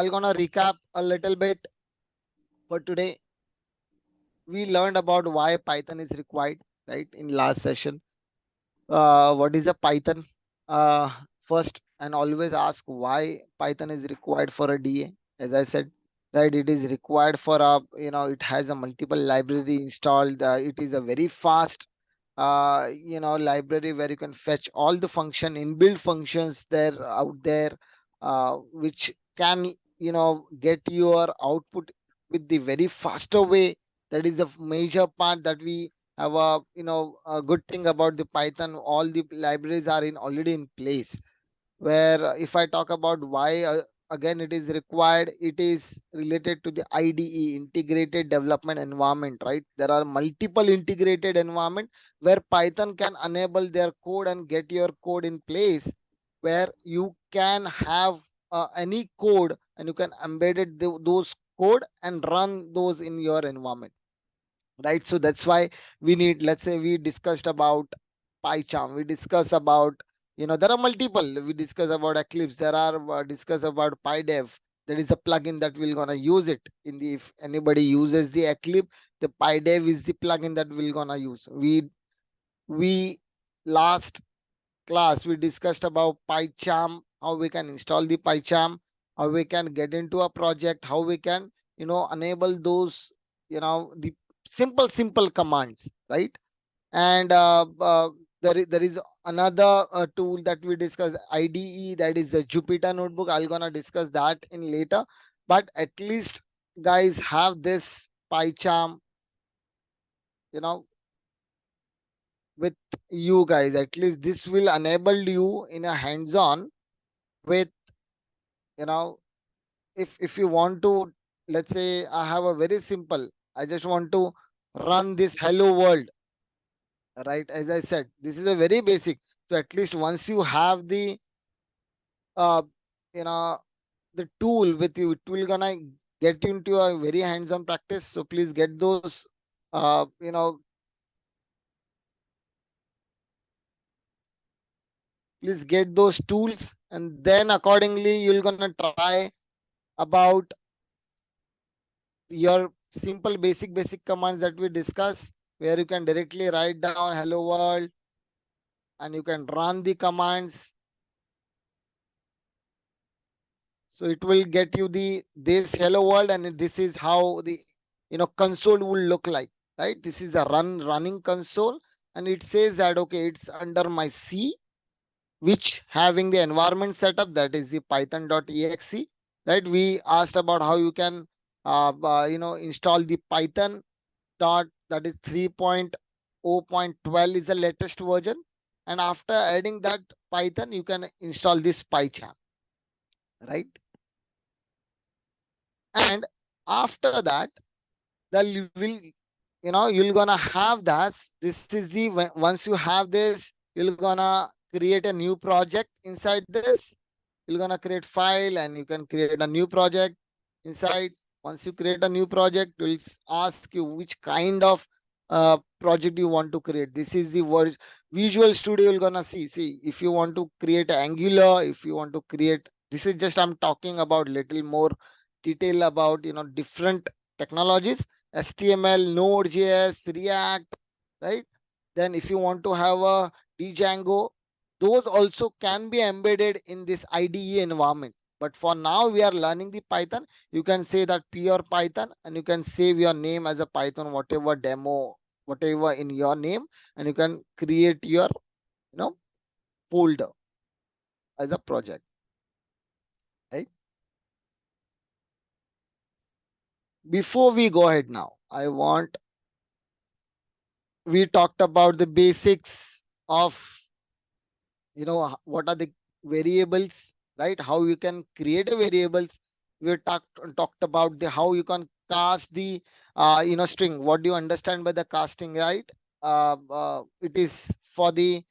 I'll gonna recap a little bit for today. We learned about why Python is required, right? In last session. What is a Python? Uh, First and always ask why Python is required for a DA. As I said, right, it is required for a, it has a multiple library installed. It is a very fast, library where you can fetch all the function, inbuilt functions there out there, which can, get your output with the very faster way. That is the major part that we have a good thing about the Python. All the libraries are in already in place. Where if I talk about why again it is required, it is related to the IDE, integrated development environment, right? There are multiple integrated environment where Python can enable their code and get your code in place, where you can have any code and you can embed those code and run those in your environment, right? So that's why we need, let's say we discussed about PyCharm, we discuss about, there are multiple, we discuss about Eclipse, there are discuss about PyDev. There is a plugin that we're gonna use it in the, if anybody uses the Eclipse, the PyDev is the plugin that we're gonna use. We last class we discussed about PyCharm, how we can install the PyCharm, how we can get into a project, how we can, enable those, the simple commands, right? And there is another tool that we discuss, IDE, that is a Jupyter notebook. I'll gonna discuss that in later, but at least guys have this PyCharm, you know, with you guys. At least this will enable you in a hands-on with, you know, if you want to, let's say I have a very simple, I just want to run this hello world, right? As I said, this is a very basic. So at least once you have the uh you know the tool with you, it will gonna get into a very hands-on practice. So please get those uh you know please get those tools, and then accordingly you're gonna try about your simple basic commands that we discuss, where you can directly write down hello world and you can run the commands. So it will get you the this hello world, and this is how the, console will look like, right? This is a running console, and it says that okay, it's under my C, which having the environment setup, that is the python.exe, right? We asked about how you can install the Python dot, that is 3.0.12 is the latest version, and after adding that Python you can install this PyCharm, right? And after that, then you will, you're gonna have that. This is the, once you have this, you're gonna create a new project inside this. You're gonna create file and you can create a new project inside. Once you create a new project, it will ask you which kind of project you want to create. This is the word Visual Studio. You're gonna see if you want to create Angular, if you want to create, this is just I'm talking about little more detail about, different technologies, HTML, Node.js, React, right? Then if you want to have a Django, those also can be embedded in this IDE environment. But for now, we are learning the Python. You can say that pure Python, and you can save your name as a Python, whatever demo, whatever in your name, and you can create your, folder as a project, right? Before we go ahead now, we talked about the basics of, what are the variables, right? How you can create a variables. We talked about the how you can cast the string. What do you understand by the casting, right? It is for the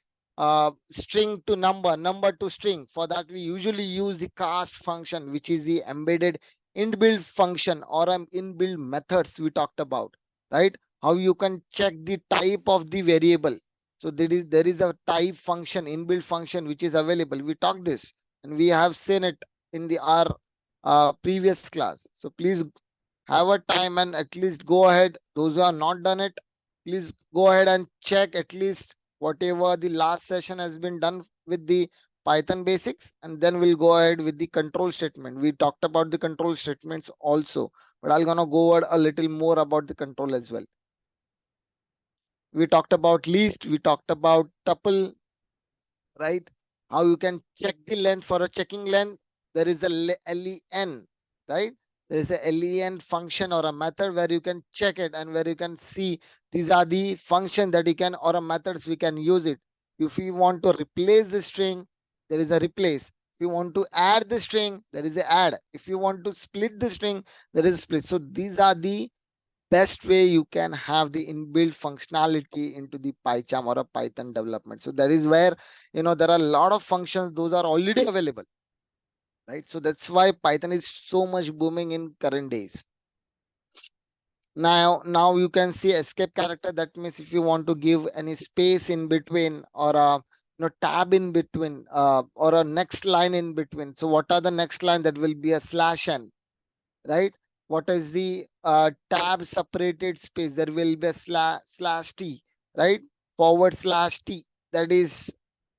string to number to string. For that we usually use the cast function, which is the embedded inbuilt function or inbuilt methods we talked about, right? How you can check the type of the variable. So there is a type function, inbuilt function, which is available. We talked this and we have seen it in the R. previous class. So please have a time and at least go ahead. Those who have not done it, please go ahead and check at least whatever the last session has been done with the Python basics, and then we'll go ahead with the control statement. We talked about the control statements also, but I'm gonna go over a little more about the control as well. We talked about list, we talked about tuple, right? How you can check the length. For a checking length, there is a len, right? There is a len function or a method where you can check it and where you can see these are the function that you can, or a methods we can use it. If you want to replace the string, there is a replace. If you want to add the string, there is a add. If you want to split the string, there is a split. So these are the best way you can have the inbuilt functionality into the PyCharm or a Python development. So that is where, there are a lot of functions, those are already available, right? So that's why Python is so much booming in current days. Now you can see escape character. That means if you want to give any space in between, or a tab in between, or a next line in between. So what are the next line? That will be a slash n, right? What is the tab separated space? There will be a slash t, right? Forward slash t. That is,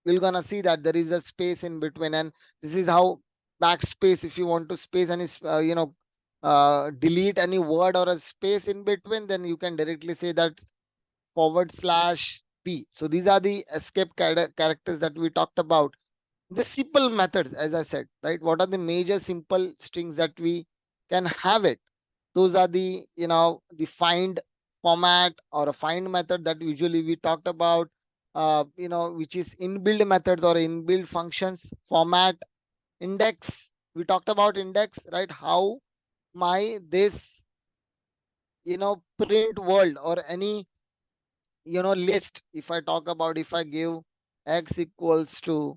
we're gonna see that there is a space in between, and this is how backspace. If you want to space any, delete any word or a space in between, then you can directly say that forward slash p. So these are the escape characters that we talked about. The simple methods, as I said, right? What are the major simple strings that we can have it? Those are the, the find format or a find method that usually we talked about, which is inbuilt methods or inbuilt functions. Format, index, we talked about index, right? How my this, print world or any, list. If I talk about, if I give x equals to,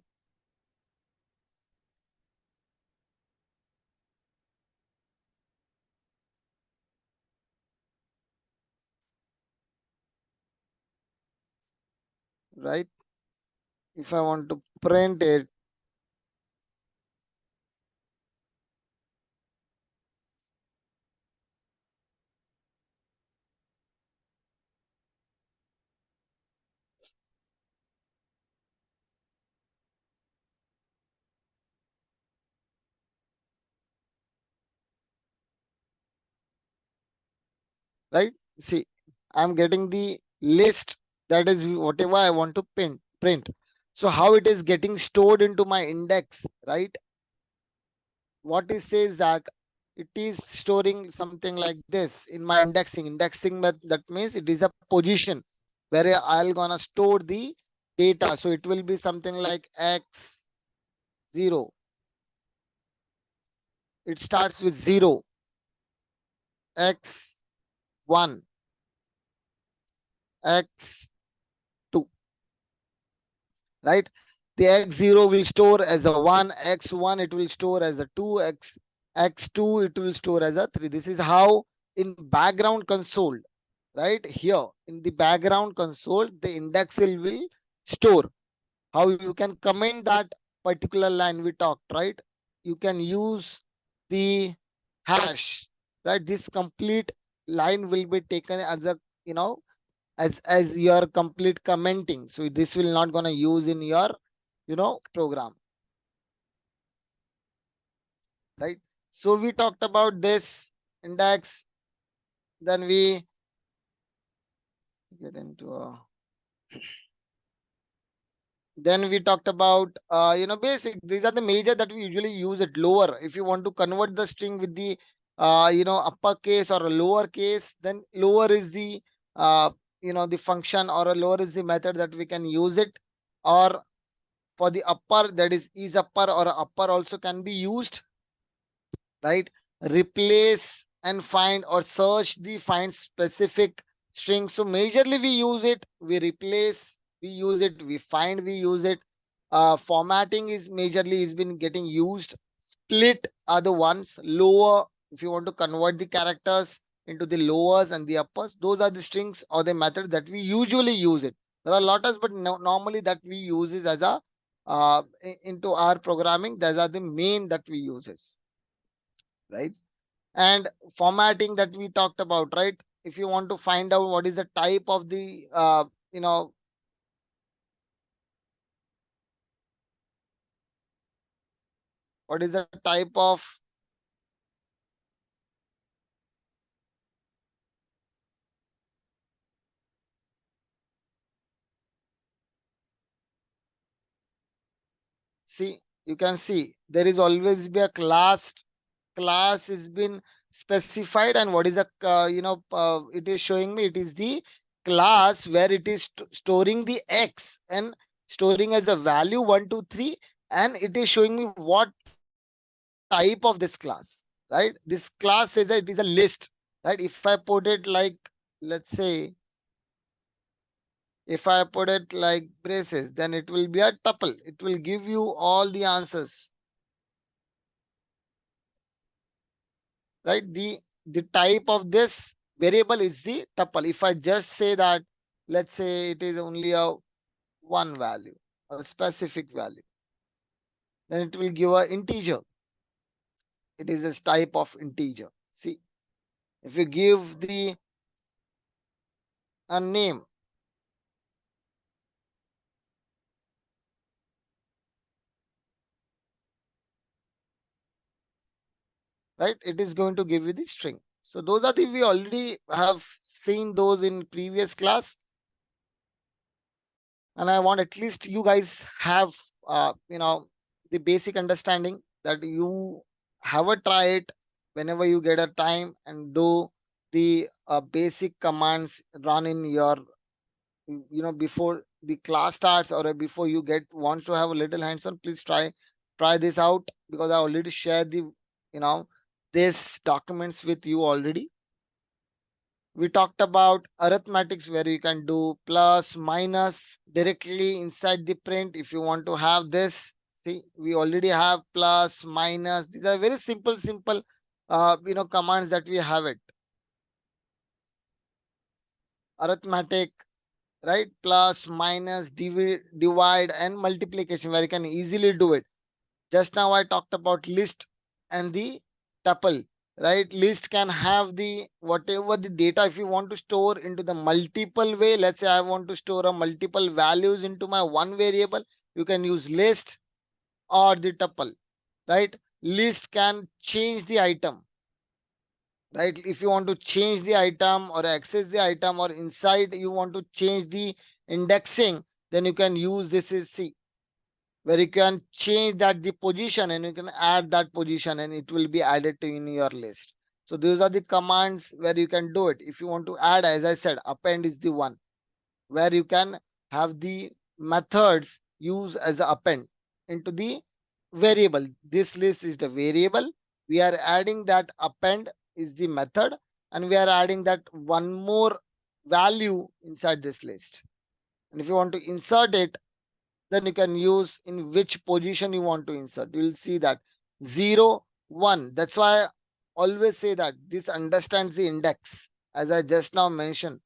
right? If I want to print it, right? See, I'm getting the list, that is whatever I want to print. So how it is getting stored into my index, right? What it says that it is storing something like this in my indexing. That means it is a position where I'll gonna store the data. So it will be something like x0. It starts with 0, x1, x2, right? The x0 will store as a 1, x1 it will store as a 2, x2 it will store as a 3. This is how in background console, right? Here in the background console, the index will store. How you can comment that particular line we talked, right? You can use the hash, right? This complete line will be taken as a, as your complete commenting. So this will not gonna use in your, program, right? So we talked about this index. Then we get into a, then we talked about, basic. These are the major that we usually use it. Lower, if you want to convert the string with the, uppercase or a lower case, then lower is the, uh, the function, or a lower is the method that we can use it. Or for the upper, that is upper, or upper also can be used, right? Replace and find, or search the find specific string. So majorly we use it, we replace, we use it, we find, we use it. Formatting is majorly is been getting used. Split are the ones. Lower, if you want to convert the characters into the lowers and the uppers, those are the strings or the methods that we usually use it. There are lots, but no, normally that we use is as a, into our programming, those are the main that we uses. right? And formatting that we talked about, right? If you want to find out what is the type of the you know what is the type of, see, you can see there is always be a class is been specified, and what is the it is showing me, it is the class where it is storing the x and storing as a value 1 2 3, and it is showing me what type of this class, right? This class says that it is a list, right? If I put it like, let's say, if I put it like braces, then it will be a tuple, it will give you all the answers, right? The type of this variable is the tuple. If I just say that, let's say it is only a one value or a specific value, then it will give a integer. It is a type of integer. See, if you give the a name, right, it is going to give you the string. So those are the, we already have seen those in previous class, and I want at least you guys have the basic understanding, that you have a try it whenever you get a time, and do the basic commands run in your, before the class starts, or before you get wants to have a little hands on, please try this out, because I already shared the, you know this documents with you already. We talked about arithmetics, where you can do plus minus directly inside the print if you want to have this. See, we already have plus minus, these are very simple commands that we have it. Arithmetic, right? Plus minus, divide and multiplication, where you can easily do it. Just now I talked about list and the tuple, right? List can have the whatever the data, if you want to store into the multiple way. Let's say I want to store a multiple values into my one variable, you can use list or the tuple, right? List can change the item, right? If you want to change the item or access the item, or inside you want to change the indexing, then you can use this is C, where you can change that the position, and you can add that position, and it will be added to in your list. So those are the commands where you can do it. If you want to add, as I said, append is the one where you can have the methods use as a append into the variable. This list is the variable, we are adding that append is the method, and we are adding that one more value inside this list. And if you want to insert it, then you can use in which position you want to insert. You will see that 0 1, that's why I always say that this understands the index, as I just now mentioned,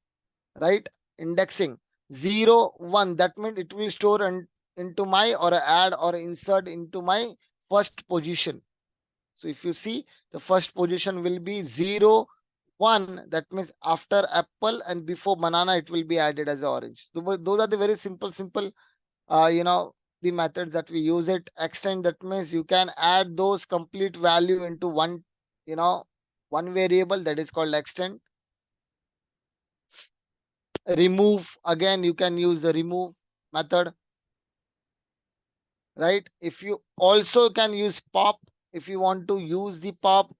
right? Indexing 0 1, that means it will store into my, or add or insert into my first position. So if you see, the first position will be 0 1, that means after apple and before banana, it will be added as orange. So those are the very simple the methods that we use it. Extend, that means you can add those complete value into one, you know one variable, that is called extend. Remove, again you can use the remove method, right? If you also can use pop, if you want to use the pop,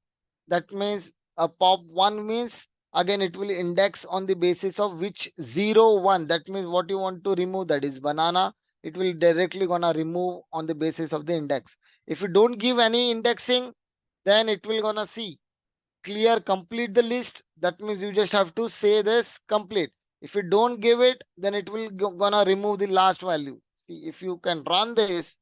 that means a pop 1 means, again it will index on the basis of which 0 1, that means what you want to remove, that is banana, it will directly gonna remove on the basis of the index. If you don't give any indexing, then it will gonna see clear complete the list, that means you just have to say this complete. If you don't give it, then it will gonna remove the last value. See, if you can run this,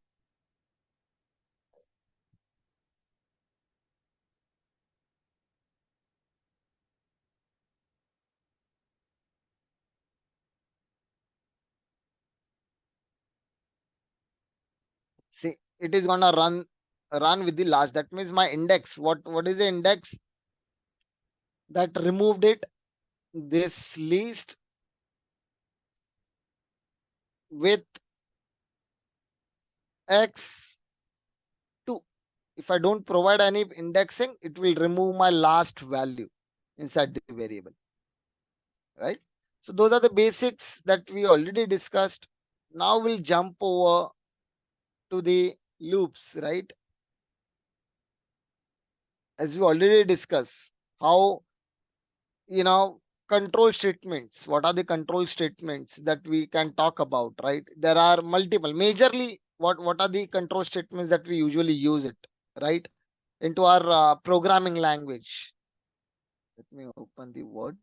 see, it is gonna run run with the last. That means my index. What is the index that removed it? This list with x2. If I don't provide any indexing, it will remove my last value inside the variable, right? So those are the basics that we already discussed. Now we'll jump over to the loops, right? As we already discussed, how, you know, control statements. What are the control statements that we can talk about, right? There are multiple. Majorly, what are the control statements that we usually use it, right? Into our programming language. Let me open the word.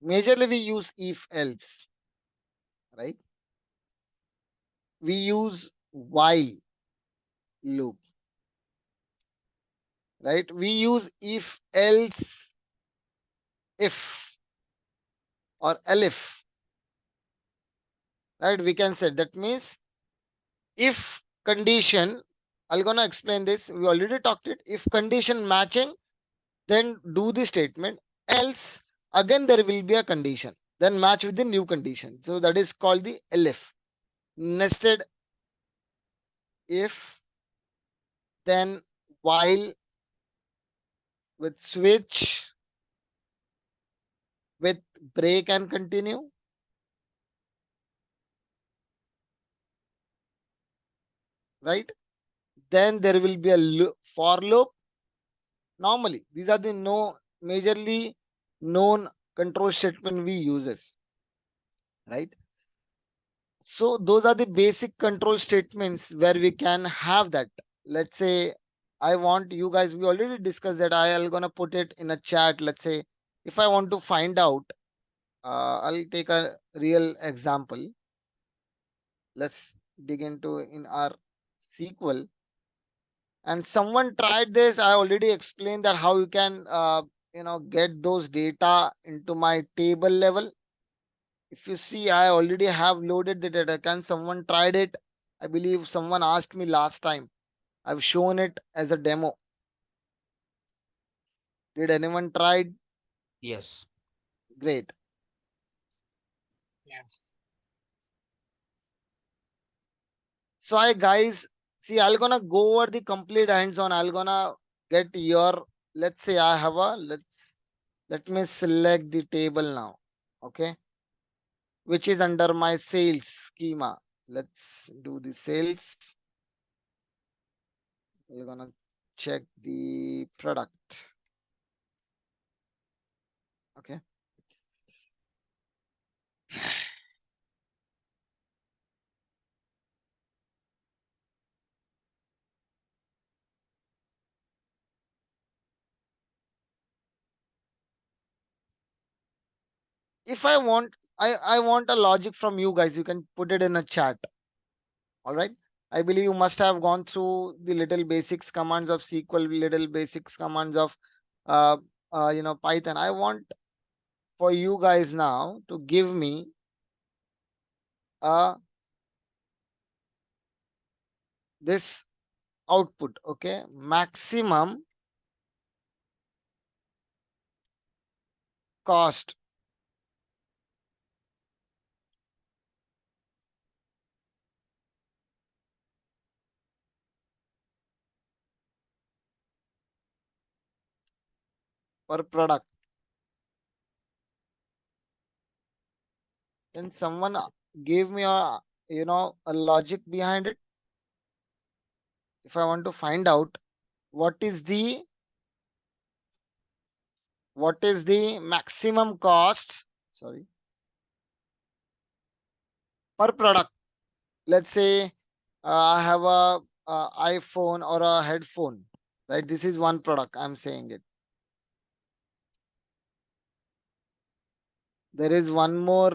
Majorly we use if else, right? We use while loop, right? We use if else if or elif, right? We can say that means if condition, I'm gonna explain this. We already talked it. If condition matching, then do the statement. Else, again there will be a condition. Then match with the new condition. So that is called the elif. Nested if, then while, with switch, with break and continue, right? Then there will be a for loop. Normally, these are the majorly known control statement we uses, right? So those are the basic control statements where we can have that. Let's say I want you guys, we already discussed that. I am gonna put it in a chat. Let's say if I want to find out, I'll take a real example. Let's dig into in our SQL. And someone tried this. I already explained that how you can, get those data into my table level. If you see, I already have loaded the data. Can someone tried it? I believe someone asked me last time. I've shown it as a demo. Did anyone tried? Yes. Great. Yes. So I guys, see, I'm gonna go over the complete hands-on. I'm gonna get your, let's say I have a, let me select the table now. Okay. Which is under my sales schema. Let's do the sales. We're gonna check the product. Okay. If I want, I want a logic from you guys. You can put it in a chat. All right. I believe you must have gone through the little basics commands of SQL, little basics commands of uh, Python. I want for you guys now to give me uh this output. Okay. Maximum cost per product. Can someone give me a a logic behind it. If I want to find out what is the maximum cost, sorry, per product. Let's say I have a iPhone or a headphone, right? This is one product. I'm saying it. There is one more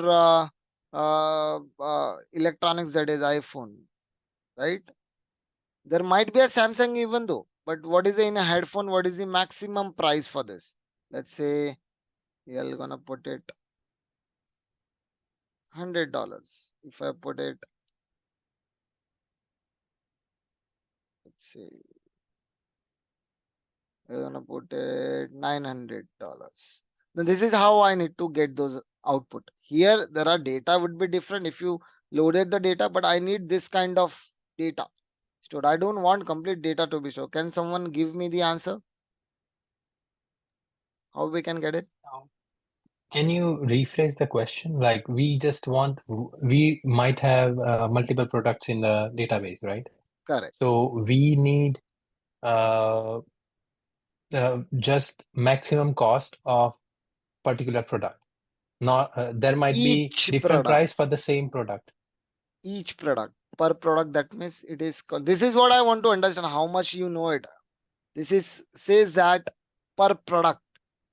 electronics, that is iPhone, right? There might be a Samsung even though, but what is in a headphone? What is the maximum price for this? Let's say you're gonna put it $100. If I put it, let's say you're gonna put it $900. Then this is how I need to get those output. Here there are data would be different if you loaded the data, but I need this kind of data stored. I don't want complete data to be stored. Can someone give me the answer? How we can get it? Now, can you rephrase the question? Like we might have multiple products in the database, right? Correct. So we need uh, just maximum cost of particular product. Not there might be Each different product, price for the same product. each product per product. That means it is called. This is what I want to understand. How much you know it. This is says that per product.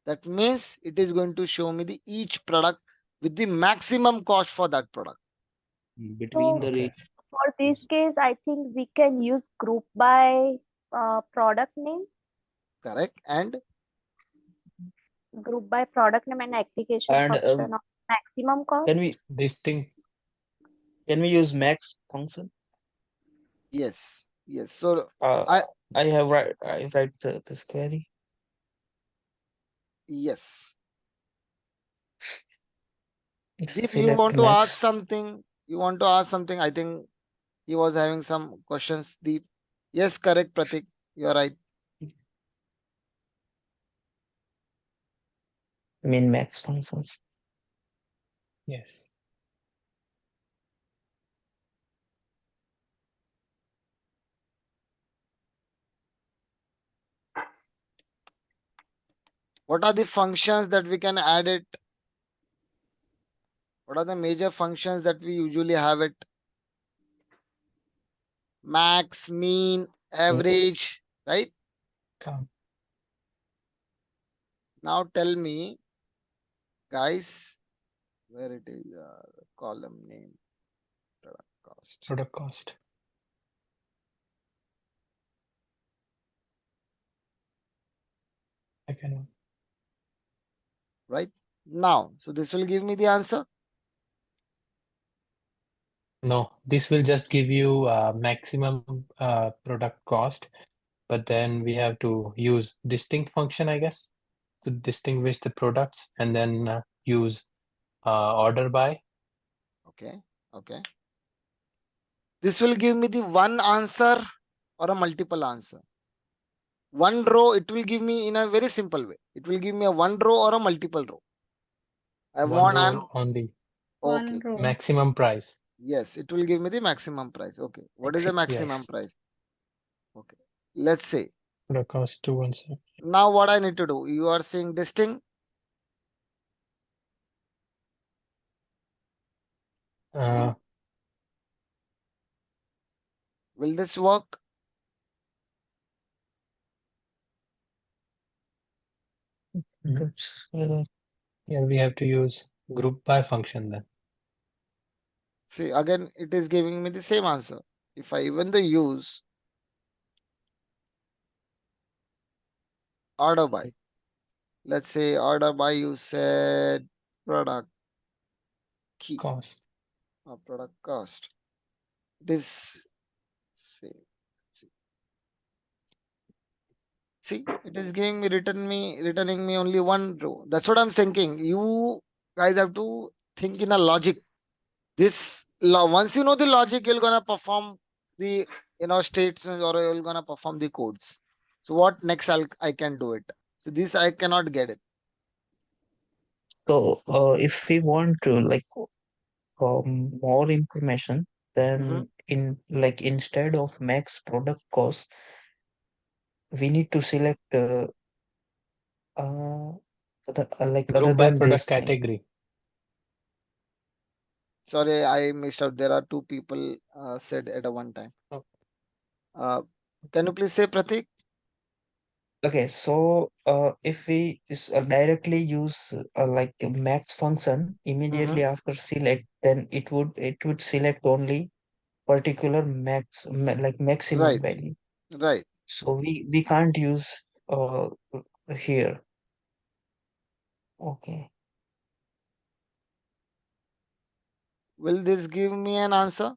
That means it is going to show me the each product with the maximum cost for that product. So between the Okay. for this case, I think we can use group by product name, Correct. And group by product name and application and function of maximum cost. can we Distinct. use max function? yes, yes. So Uh, I I write this query. yes. Deep, you Select want to ask max. something? You want to ask something? I think he was having some questions. Deep. Yes, correct, Pratik. You're right. Min max functions. Yes. What are the functions that we can add it? What are the major functions that we usually have it? Max, mean, Mm, average, right? Count. Now tell me, guys, where it is, column name, product cost, Product cost. Second one. right? Now, so this will give me the answer. No, this will just give you maximum product cost, but then we have to use distinct function, I guess, to distinguish the products, and then use order by. Okay, okay. This will give me the one answer or a multiple answer. One row, it will give me in a very simple way. It will give me a one row or a multiple row. I One want, I'm row on the One okay. row. maximum price. Yes, it will give me the maximum price. Okay. What is the maximum Yes. price? Okay. Let's say Product cost 217. now what I need to do. You are saying distinct. Uh, Will this work? that's, yeah, we have to use group by function then. See, again, it is giving me the same answer. If I even the use order by, let's say order by, you said product key Cost. or product cost. This, see, see, see, it is giving me returning me only one row. That's what I'm thinking. You guys have to think in a logic. This once you know the logic, you're gonna perform the statements or you're gonna perform the codes. So what next I can do it. So this I cannot get it. so if we want to like more information, Mm-hmm. then instead of max product cost, we need to select uh, other Group by than product this thing. category. Sorry, I missed out. There are two people said at a one time. Oh, Uh, can you please say Pratik? Okay, so if we directly use a max function Mm-hmm. immediately after select, then it would select only particular maximum Right, value. right. So we can't use uh here. Okay. Will this give me an answer?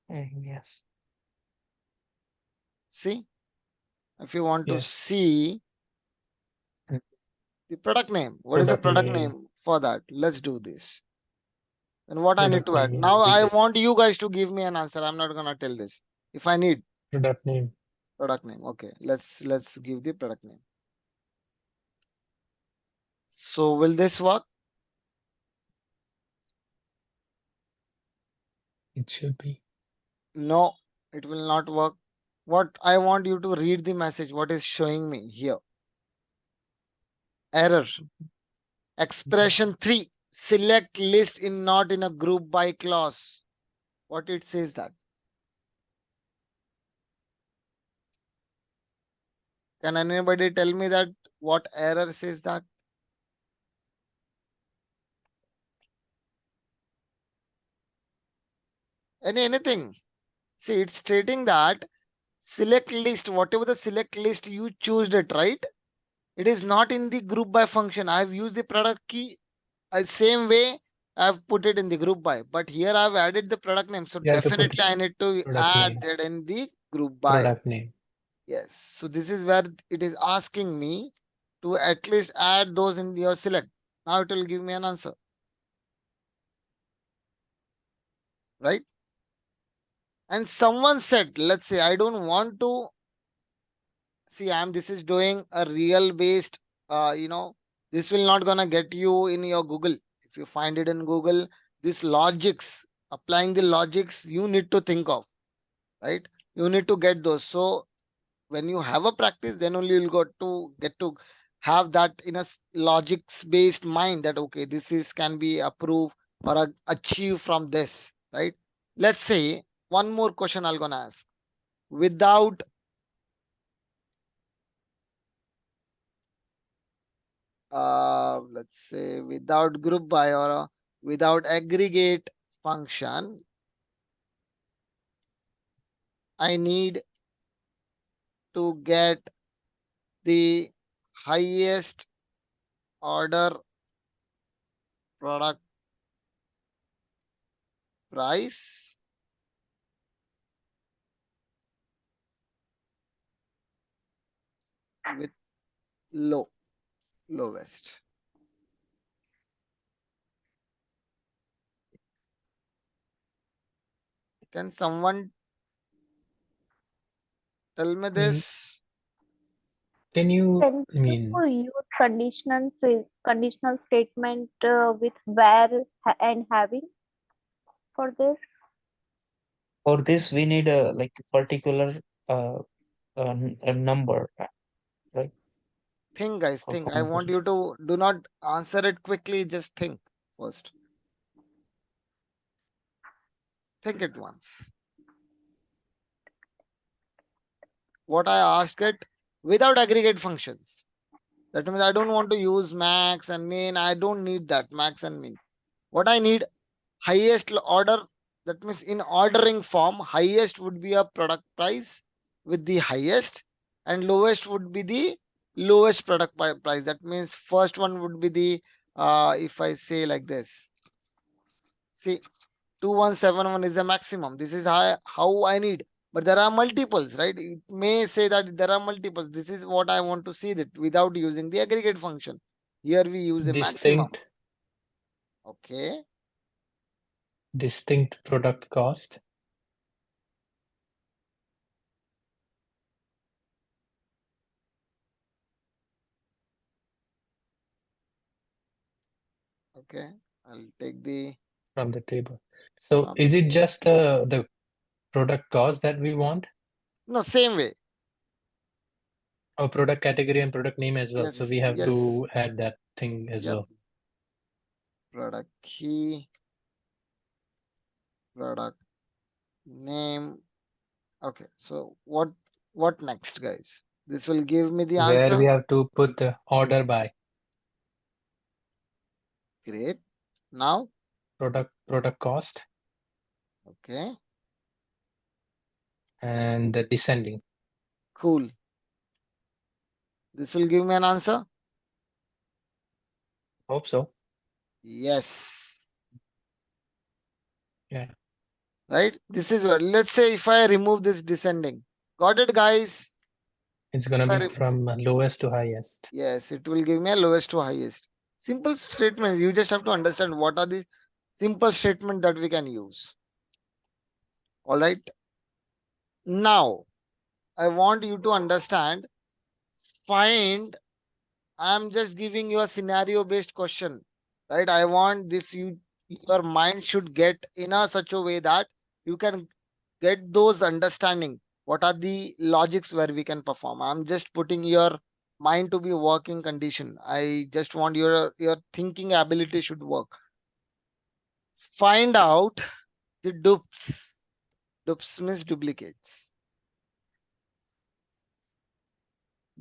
Yes. See, if you want to yes. see Mm. the product name, what is the Product product name. name for that? Let's do this. And what I need Product to add? name. Now We I just want you guys to give me an answer. I'm not gonna tell this. If I need product name. product name, okay. Let's give the product name. So will this work? It should be. No, it will not work. What I want you to read the message. What is showing me here? Error. Expression 3. Select list in not in a group by clause. What it says that? Can anybody tell me that what error says that? Anything? See, it's stating that select list, whatever the select list you choose it, right? It is not in the group by function. I have used the product key same way I've put it in the group by, but here I've added the product name. So You have to put definitely I need to product add name. that in the group by. Product name. Yes. So this is where it is asking me to at least add those in your select. Now it will give me an answer, right? And someone said, let's say I don't want to see, this is doing a real based, this will not gonna get you in your Google. If you find it in Google, this logics, applying the logics, you need to think of, right? You need to get those. So when you have a practice, then only you'll get to have that in a logics based mind that okay, this is can be approved or achieved from this, right? Let's say one more question I'll gonna ask. Without let's say without group by or without aggregate function, I need to get the highest order product price with lowest. Can someone tell me Mm, this? Can you, Can I mean, you use conditional statement with where and having for this? For this, we need a particular uh, a number, right? Think, guys, For think. I want you comparison. to do not answer it quickly. Just think first. Think it once. What I asked it without aggregate functions. That means I don't want to use max and min. I don't need that max and min. What I need highest order. That means in ordering form, highest would be a product price with the highest, and lowest would be the lowest product price. That means first one would be the if I say like this. See, 2171 is the maximum. This is how I need. But there are multiples, right? It may say that there are multiples. This is what I want to see that without using the aggregate function. Here we use a maximum. distinct Okay. distinct product cost. Okay. I'll take the from the table. So from is it the just the product cost that we want? no, same way. Or product category and product name as well. So we Yes, have yes. to add that thing as Yep. well. Product key, product name. Okay. So what next, guys? This will give me the Where we answer. have to put the order by Great. Now, product cost okay. and the descending. Cool. This will give me an answer. Hope so. Yes. Yeah, Right. This is what. Let's say if I remove this descending. Got it, guys? it's gonna If I be re- from lowest to highest. yes, it will give me a lowest to highest. Simple statements. You just have to understand what are the simple statement that we can use. All right. Now, I want you to understand. Find. I'm just giving you a scenario based question, right? I want this. Your mind should get in a such a way that you can get those understanding. What are the logics where we can perform? I'm just putting your mind to be working condition. I just want your thinking ability should work. Find out the dupes. Dupes means duplicates.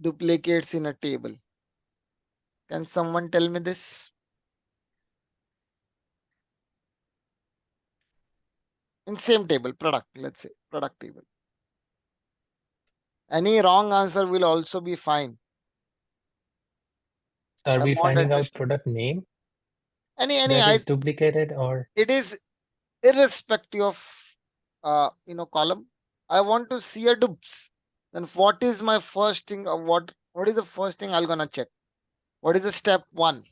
Duplicates in a table. Can someone tell me this? In same table, product, let's say, product table. Any wrong answer will also be fine. So are I we want finding at out least product name any that I is duplicated or it is irrespective of column. I want to see a dupes. Then what is my first thing or what is the first thing I'm gonna check? What is the step one?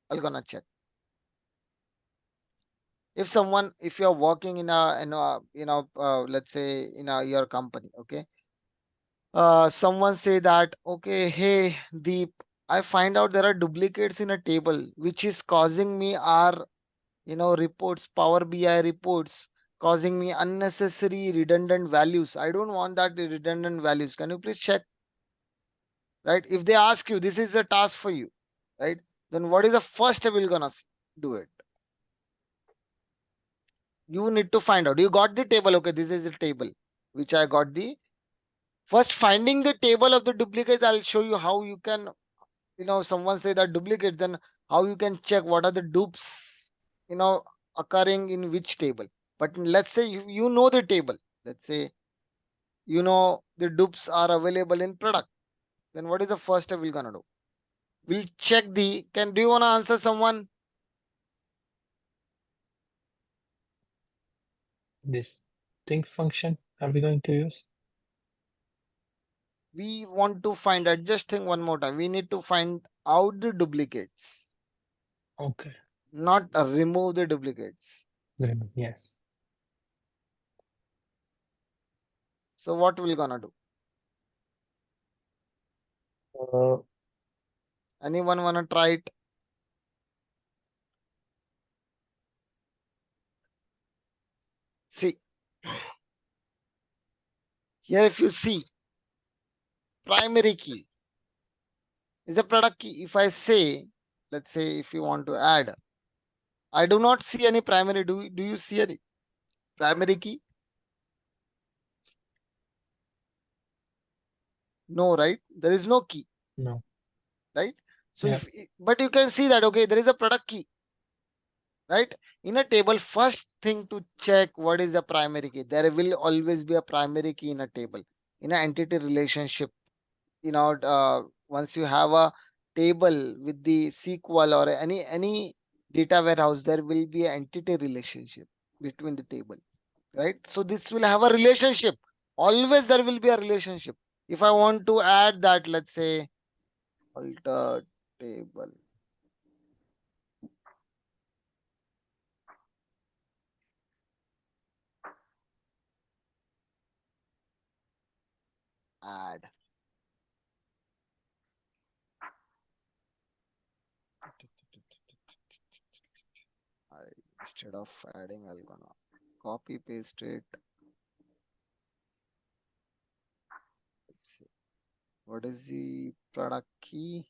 I'm gonna check. If you're working in a let's say in your company, okay, someone say that, okay, hey Deep, I find out there are duplicates in a table which is causing me our reports, Power BI reports, causing me unnecessary redundant values. I don't want that redundant values. Can you please check? Right? If they ask you, this is a task for you, right? Then what is the first step you're gonna do it? You need to find out. You got the table, okay? This is the table which I got the first finding the table of the duplicates. I'll show you how you can, someone say that duplicate, then how you can check what are the dupes, occurring in which table. But let's say you know the table. Let's say the dupes are available in product. Then what is the first step we're gonna do? We'll check the. Can do you wanna answer someone? distinct function are we going to use? We want to find out. Just think one more time. We need to find out the duplicates, Okay. not remove the duplicates. Then yes. So what we're gonna do? Uh, Anyone wanna try it? See here, if you see primary key is a product key. If I say, let's say, if you want to add, I do not see any primary. Do you see any primary key? No, right? There is no key, No. right? So Yeah. but you can see that, okay, there is a product key, right? In a table, first thing to check what is the primary key. There will always be a primary key in a table. In an entity relationship, once you have a table with the SQL or any data warehouse, there will be an entity relationship between the table, right? So this will have a relationship. Always there will be a relationship. If I want to add that, let's say alter table, add. Instead of adding, I'm gonna copy paste it. Let's see. What is the product key?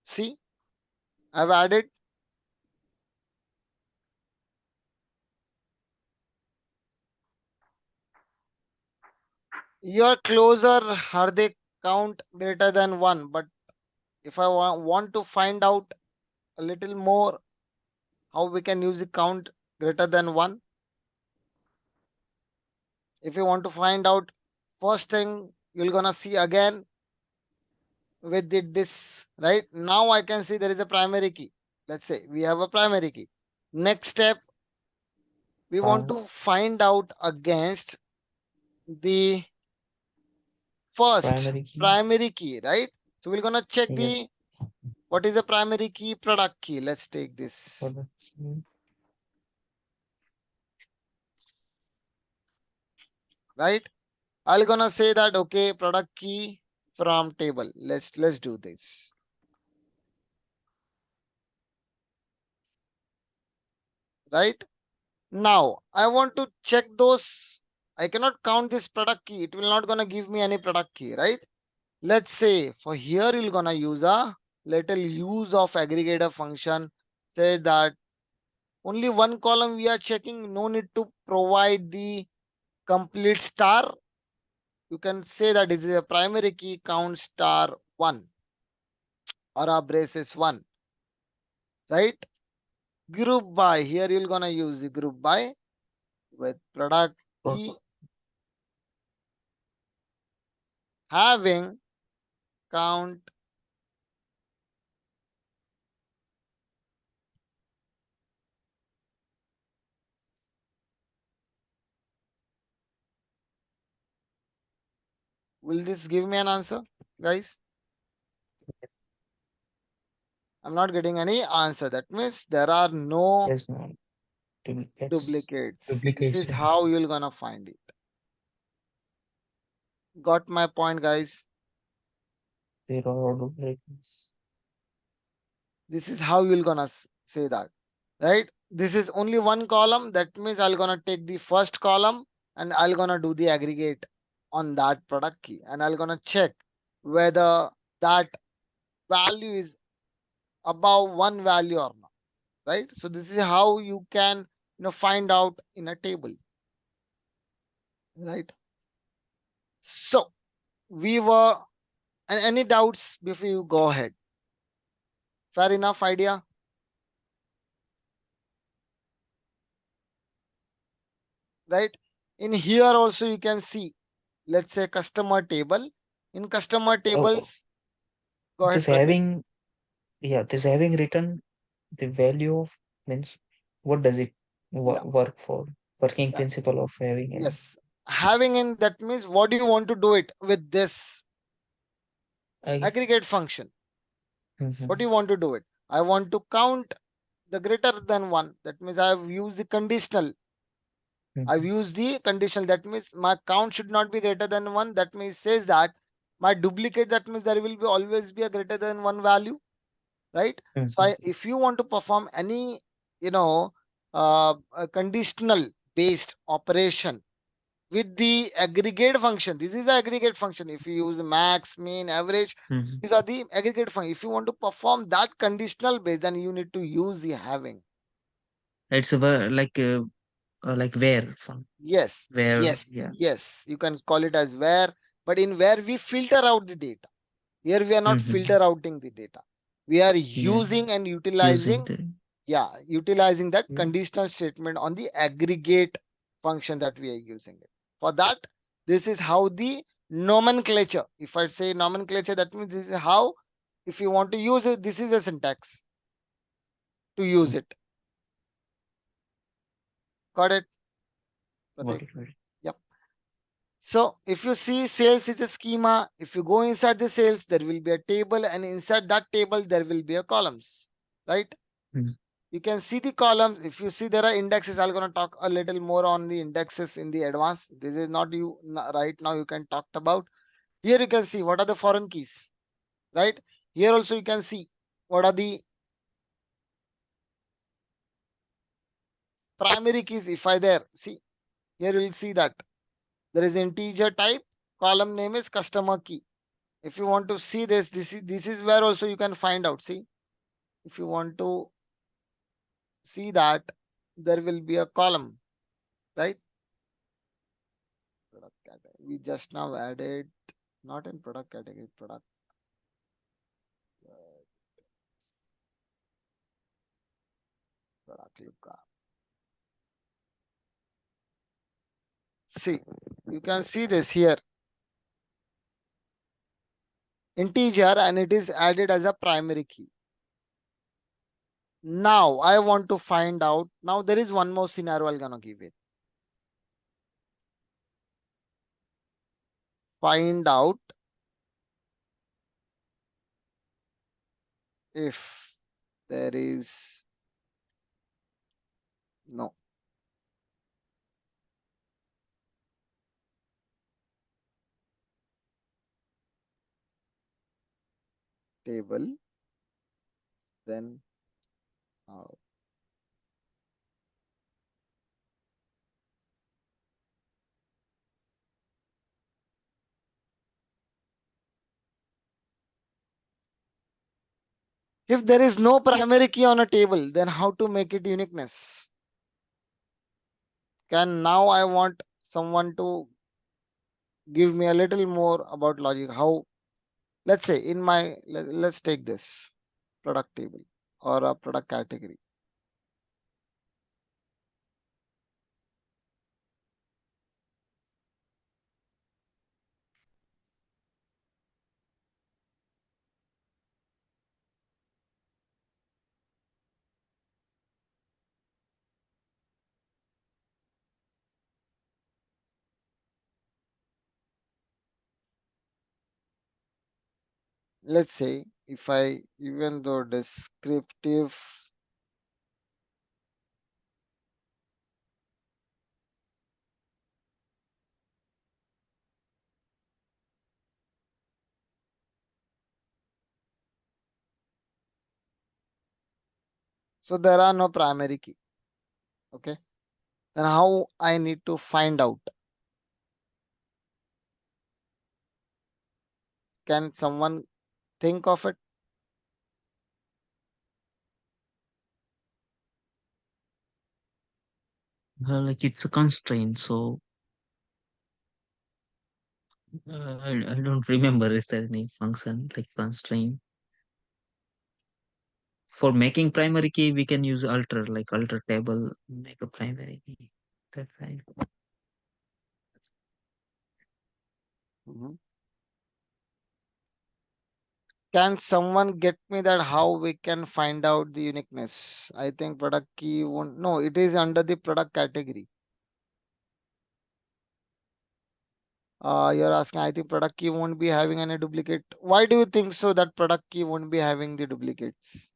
See, I've added. Your closer, are they count greater than 1? But if I want to find out a little more how we can use the count greater than 1, if you want to find out, first thing you're gonna see again with this, right? Now I can see there is a primary key. Let's say we have a primary key. Next step, we want to find out against the first primary key, right? So we're gonna check the what is the primary key, product key. Let's take this. Right? I'm gonna say that okay, product key from table. Let's do this. Right? Now I want to check those. I cannot count this product key. It will not gonna give me any product key, right? Let's say for here you're gonna use a little use of aggregator function. Say that only one column we are checking. No need to provide the complete star. You can say that this is a primary key count star 1 or a braces 1, right? Group by, here you're gonna use the group by with product key having count will this give me an answer, guys? I'm not getting any answer. That means there are no duplicates. This is how you're gonna find it. Got my point, guys? There are duplicates. This is how you're gonna say that, right? This is only one column. That means I'm gonna take the first column and I'm gonna do the aggregate on that product key, and I'm gonna check whether that value is above one value or not, right? So this is how you can find out in a table, right? So we were, and any doubts before you go ahead? Fair enough idea. Right? In here also you can see, let's say customer table. In customer tables, go ahead, This having, this having written the value of means what does it work for? Working principle of having. Yes, having in that means what do you want to do it with this aggregate function? What do you want to do it? I want to count the greater than 1. That means I have used the conditional. I've used the conditional. That means my count should not be greater than 1. That means says that my duplicate, that means there will be always be a greater than 1 value, right? So if you want to perform any a conditional based operation with the aggregate function, this is the aggregate function. If you use max, mean, average, these are the aggregate function. If you want to perform that conditional base, then you need to use the having. It's a like where from. Yes, yes, you can call it as where, but in where we filter out the data. Here we are not filter outing the data. We are using and utilizing, utilizing that conditional statement on the aggregate function that we are using it. For that, this is how the nomenclature. If I say nomenclature, that means this is how, if you want to use it, this is a syntax to use it. Got it? Yep. So if you see sales is a schema, if you go inside the sales, there will be a table, and inside that table, there will be a columns, right? You can see the columns. If you see there are indexes, I'm going to talk a little more on the indexes in the advance. This is not you right now. You can talk about here. You can see what are the foreign keys, right? Here also you can see what are the primary keys. If I there see here, you will see that there is integer type, column name is customer key. If you want to see this is where also you can find out. See, if you want to see that, there will be a column, right? Product category. We just now added, not in product category, product lookup. See, you can see this here, integer, and it is added as a primary key. Now I want to find out. Now there is one more scenario I'm gonna give it. Find out if there is no table, then if there is no primary key on a table, then how to make it uniqueness? Can now I want someone to give me a little more about logic. How, let's say in my, let's take this product table or a product category. Let's say if I, even though descriptive, so there are no primary key. Okay, then how I need to find out? Can someone think of it? Like it's a constraint, so I don't remember. Is there any function like constraint? For making primary key, we can use alter, like alter table, make a primary key. That's right. Mhm. Can someone get me that how we can find out the uniqueness? I think product key won't, no, it is under the product category. You're asking, I think product key won't be having any duplicate. Why do you think so that product key won't be having the duplicates?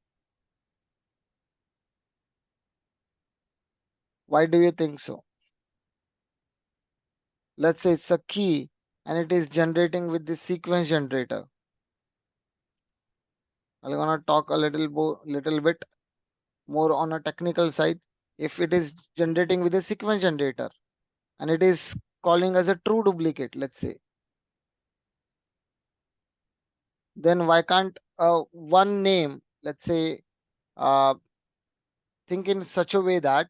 Why do you think so? Let's say it's a key and it is generating with the sequence generator. I'm gonna talk a little bit more on a technical side. If it is generating with a sequence generator and it is calling as a true duplicate, let's say, then why can't one name, let's say, uh, think in such a way that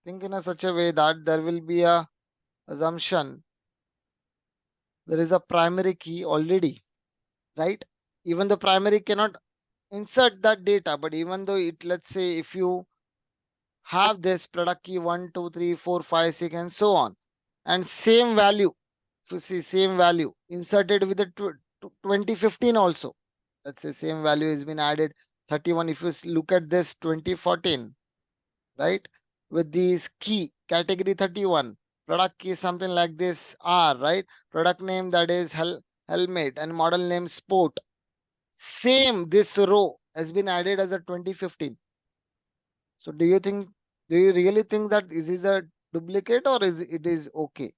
think in a such a way that there will be a assumption there is a primary key already, right? Even the primary cannot insert that data, but even though it, let's say, if you have this product key 1, 2, 3, 4, 5, 6, and so on, and same value, if you see same value inserted with the 2015 also, let's say same value has been added 31. If you look at this 2014, right, with this key category 31, product key something like this R, right, product name that is helmet and model name sport. Same, this row has been added as a 2015. So do you really think that this is a duplicate or is it is okay?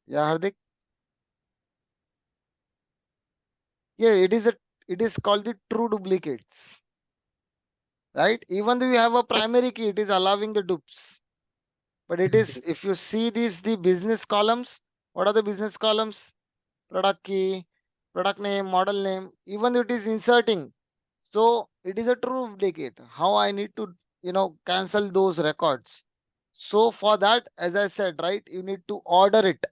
Yeah, Hardik. Yeah, it is called the true duplicates, right? Even though you have a primary key, it is allowing the dupes. But it is, if you see these the business columns, what are the business columns? Product key, product name, model name, even though it is inserting. So it is a true duplicate. How I need to, cancel those records. So for that, as I said, right, you need to order it.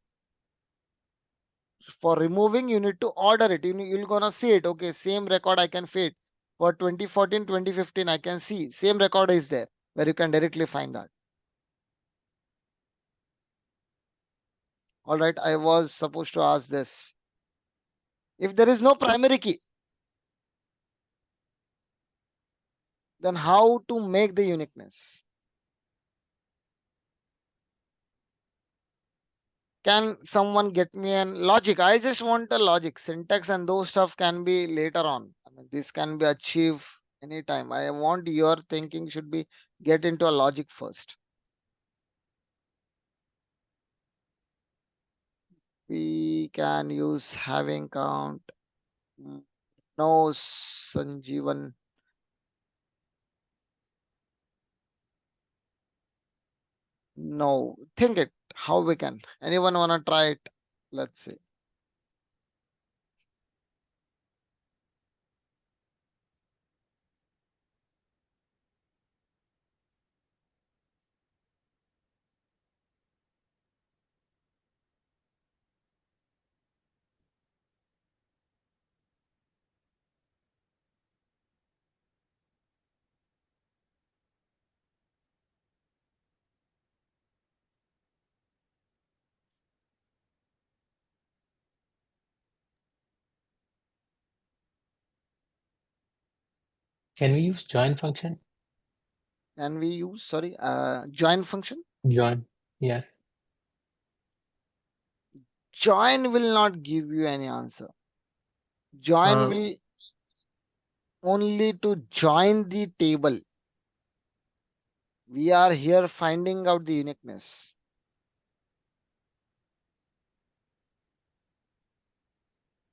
For removing, you need to order it. You're gonna see it. Okay, same record I can fit. For 2014, 2015, I can see same record is there where you can directly find that. All right, I was supposed to ask this. If there is no primary key, then how to make the uniqueness? Can someone get me an logic? I just want a logic. Syntax and those stuff can be later on. I mean, this can be achieved anytime. I want your thinking should be get into a logic first. We can use having count. No, Sanjeevan. No, think it. How we can? Anyone wanna try it? Let's see. Can we use join function? Can we use join function? Join, yes. Join will not give you any answer. Join Uh, will only to join the table. We are here finding out the uniqueness.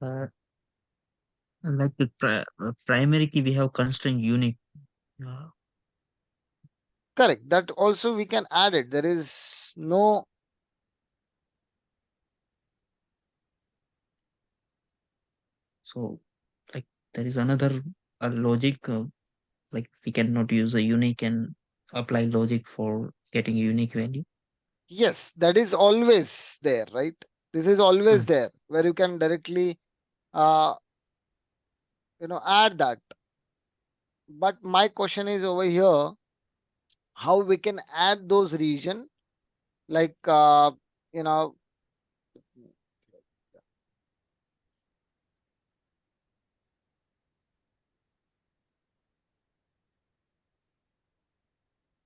uh, like the primary key, we have constraint unique. Uh, Correct. That also we can add it. There is no. so, like there is another logic. Like we cannot use a unique and apply logic for getting a unique value. Yes, that is always there, right? This is always Mm. there where you can directly, uh, add that. But my question is over here, how we can add those region, like, you know,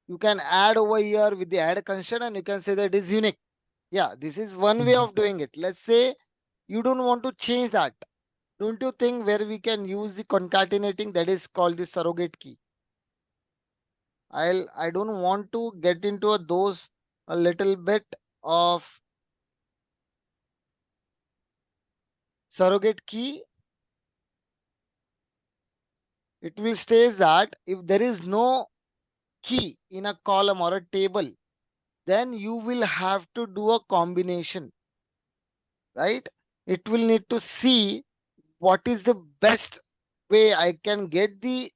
you can add over here with the add constraint and you can say that it is unique. Yeah, this is one way Mhm. of doing it. Let's say you don't want to change that. Don't you think where we can use the concatenating that is called the surrogate key? I don't want to get into those a little bit of surrogate key. It will state that if there is no key in a column or a table, then you will have to do a combination, right? It will need to see what is the best way I can get the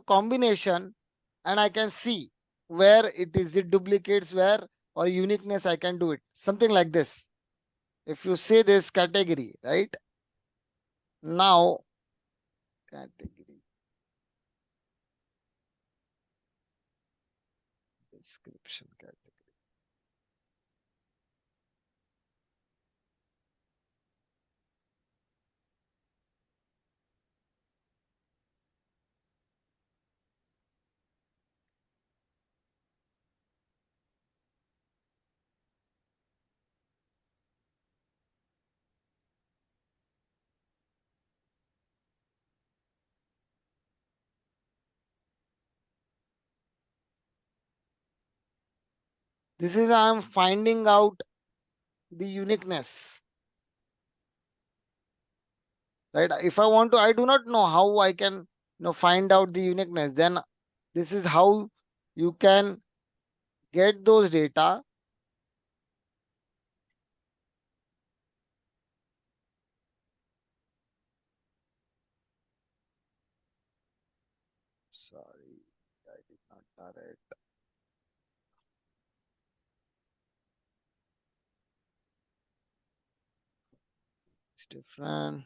combination, and I can see where it is the duplicates where or uniqueness I can do it. Something like this. If you say this category, right? Now category description category. This is I'm finding out the uniqueness. Right? If I want to, I do not know how I can find out the uniqueness. Then this is how you can get those data. Sorry, I did not direct. It's different.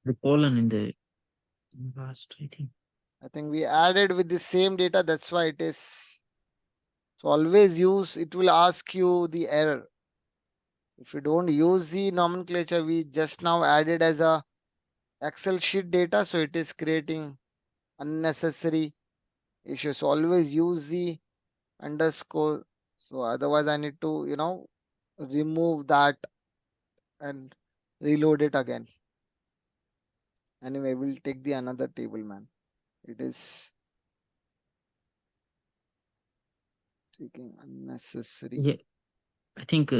The colon in the last, I think. I think we added with the same data. That's why it is. So always use, it will ask you the error. If you don't use the nomenclature, we just now added as a Excel sheet data. So it is creating unnecessary issues. Always use the underscore. So otherwise I need to, remove that and reload it again. Anyway, we'll take the another table, man. It is taking unnecessary. Yeah, I think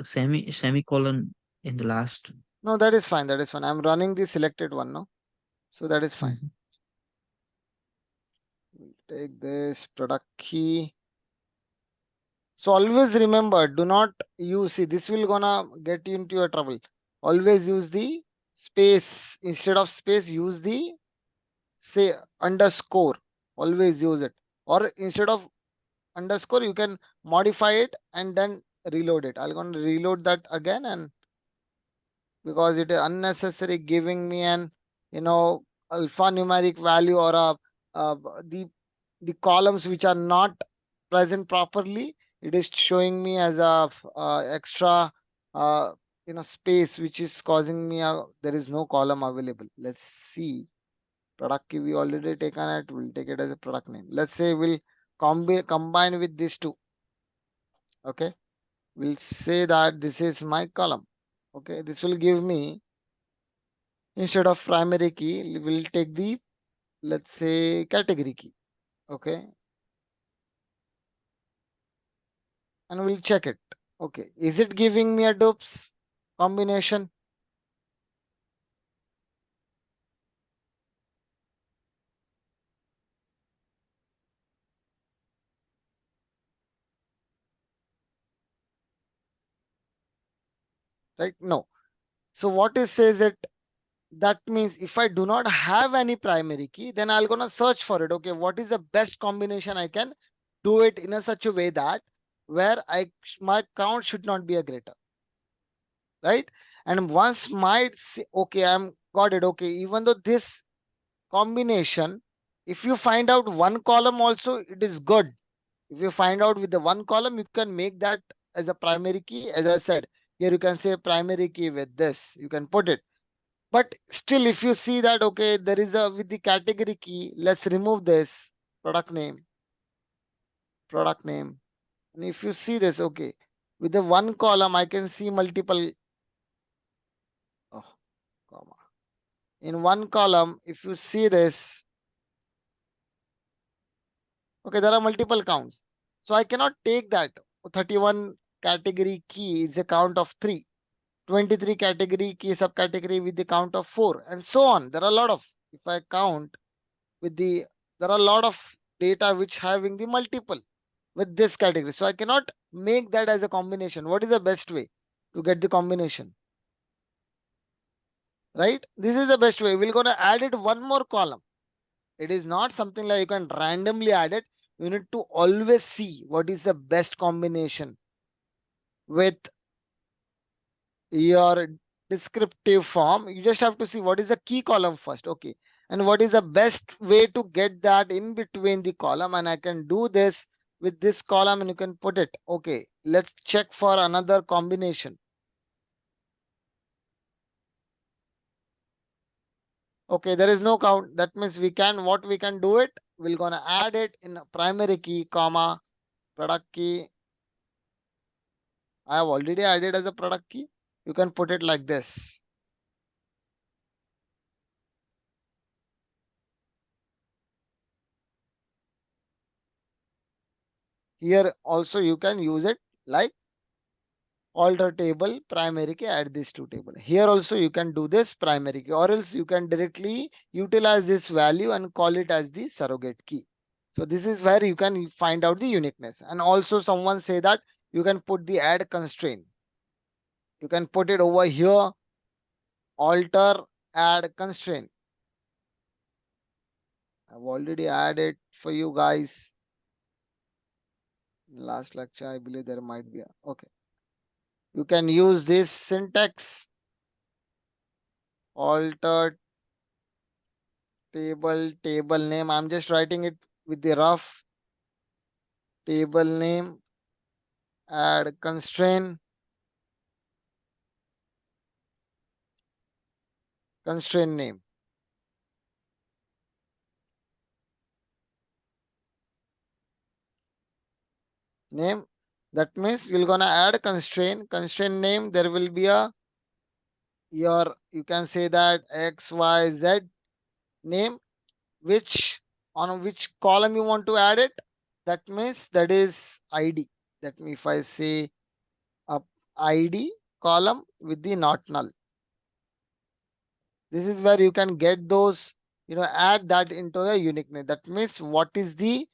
semicolon in the last. No, that is fine. That is fine. I'm running the selected one now. So that is fine. Mhm. We'll take this product key. So always remember, do not use, see, this will gonna get you into your trouble. Always use the space. Instead of space, use the say underscore. Always use it. Or instead of underscore, you can modify it and then reload it. I'm gonna reload that again, and because it is unnecessary giving me an alphanumeric value or uh, the the columns which are not present properly. It is showing me as a extra uh, space which is causing me there is no column available. Let's see, product key we already taken it. We'll take it as a product name. Let's say we'll combine with these two. Okay, we'll say that this is my column. Okay, this will give me, instead of primary key, we'll take the, let's say, category key. Okay, and we'll check it. Okay, is it giving me a dupes combination? Right? No. So what it says it, that means if I do not have any primary key, then I'll gonna search for it. Okay, what is the best combination I can do it in a such a way that where my count should not be a greater, right? And once my okay, I'm got it. Okay, even though this combination, if you find out one column also, it is good. If you find out with the one column, you can make that as a primary key. As I said, here you can say primary key with this, you can put it. But still, if you see that, okay, there is a with the category key, let's remove this product name, product name. And if you see this, okay, with the one column, I can see multiple, oh, comma. In one column, if you see this, okay, there are multiple counts. So I cannot take that. 31 category key is a count of 3. 23 category key subcategory with the count of 4, and so on. There are a lot of, if I count with the, there are a lot of data which having the multiple with this category. So I cannot make that as a combination. What is the best way to get the combination? Right? This is the best way. We're going to add it one more column. It is not something like you can randomly add it. You need to always see what is the best combination with your descriptive form. You just have to see what is the key column first. Okay, and what is the best way to get that in between the column, and I can do this with this column, and you can put it. Okay, let's check for another combination. Okay, there is no count. That means we can, what we can do it, we're gonna add it in a primary key, comma, product key. I have already added as a product key. You can put it like this. Here also you can use it like alter table primary key, add this to table. Here also you can do this primary key, or else you can directly utilize this value and call it as the surrogate key. So this is where you can find out the uniqueness. And also someone say that you can put the add constraint. You can put it over here, alter add constraint. I've already added for you guys. Last lecture, I believe there might be okay. You can use this syntax, alter table name. I'm just writing it with the rough table name, add constraint name. Name. That means we're gonna add constraint name. There will be a you can say that XYZ name, which on which column you want to add it. That means that is ID. That means if I say a ID column with the not null. This is where you can get those, add that into a uniqueness. That means what is the,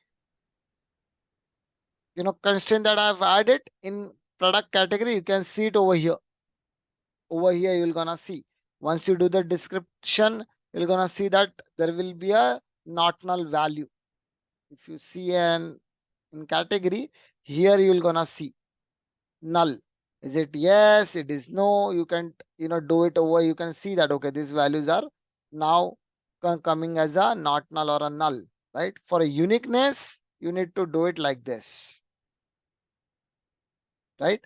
constraint that I've added in product category. You can see it over here. Over here, you're gonna see. Once you do the description, you're gonna see that there will be a not null value. If you see an in category, here you're gonna see null. Is it yes? It is no. You can do it over. You can see that okay, these values are now coming as a not null or a null, right? For a uniqueness, you need to do it like this, right?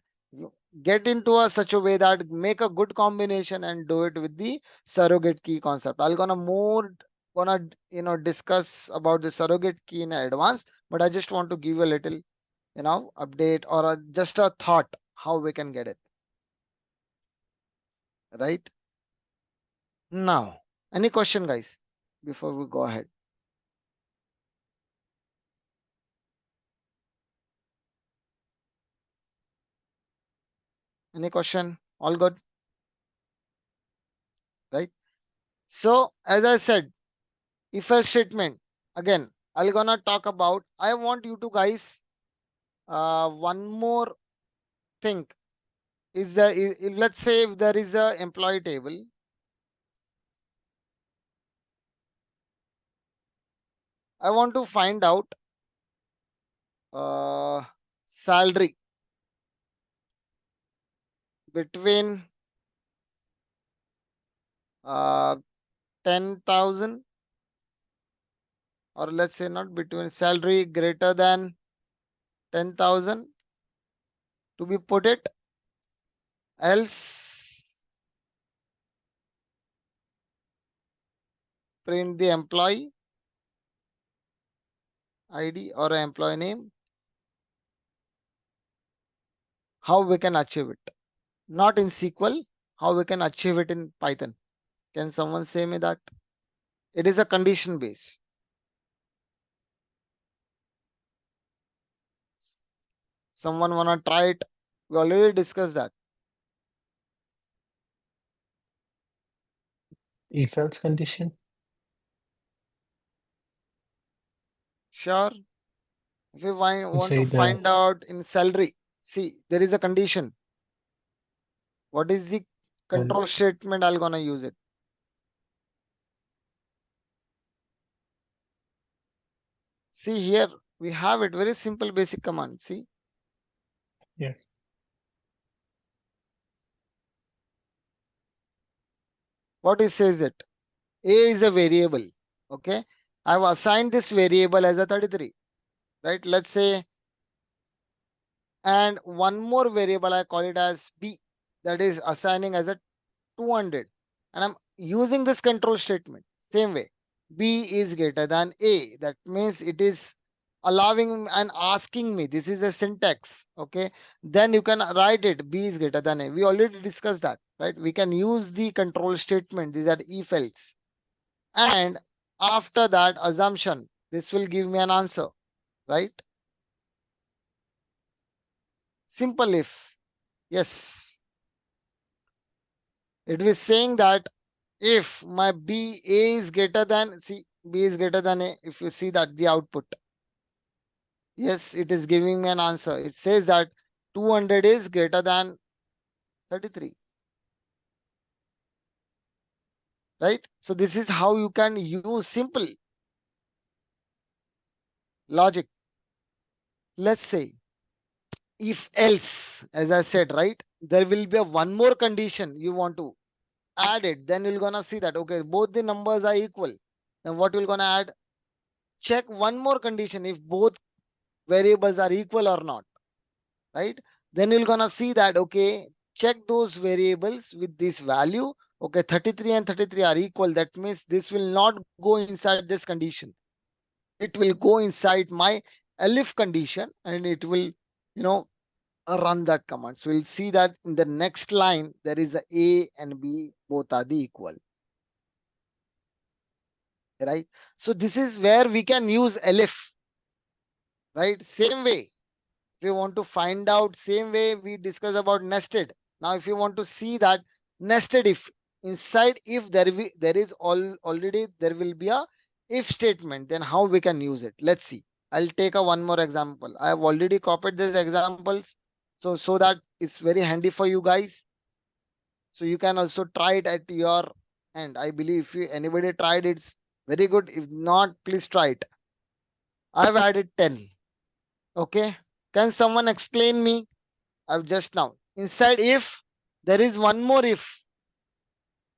Get into a such a way that make a good combination and do it with the surrogate key concept. I'll gonna discuss about the surrogate key in advance, but I just want to give a little update or just a thought how we can get it right now. Any question, guys, before we go ahead? Any question? All good, right? So as I said, if a statement, again I'll gonna talk about. I want you to guys one more thing is let's say if there is a employee table, I want to find out salary between 10,000, or let's say not between, salary greater than 10,000 to be put it, else print the employee ID or employee name. How we can achieve it? Not in SQL. How we can achieve it in Python? Can someone say me that? It is a condition base. Someone wanna try it? We already discussed that. If else condition. Sure. If you want Say to the find out in salary, see there is a condition. What is the control statement? I'm gonna use it. See here we have it, very simple basic command. See, yeah. what it says it. A is a variable. Okay, I've assigned this variable as a 33, right? Let's say, and one more variable I call it as B, that is assigning as a 200, and I'm using this control statement same way. B is greater than A. That means it is allowing and asking me. This is a syntax. Okay, then you can write it. B is greater than A. We already discussed that, right? We can use the control statement. These are if else, and after that assumption, this will give me an answer, right? Simple if. Yes. It is saying that if my B A is greater than, see, B is greater than A, if you see that the output, yes, it is giving me an answer. It says that 200 is greater than 33, right? So this is how you can use simple logic. Let's say if else, as I said, right, there will be a one more condition you want to add it, then you're gonna see that okay, both the numbers are equal. Then what you're gonna add? Check one more condition if both variables are equal or not, right? Then you're gonna see that okay, check those variables with this value. Okay, 33 and 33 are equal. That means this will not go inside this condition. It will go inside my elif condition and it will, you know, run that command. So we'll see that in the next line there is a and b, both are the equal, right? So this is where we can use elif, right? Same way if you want to find out, same way we discuss about nested. Now if you want to see that nested if, inside if there is already there will be a if statement, then how we can use it? Let's see. I'll take a one more example. I have already copied these examples, so that it's very handy for you guys. So you can also try it at your end. I believe if you, anybody tried it, it's very good. If not, please try it. I've added 10. Okay, can someone explain me? I've just now inside if there is one more if.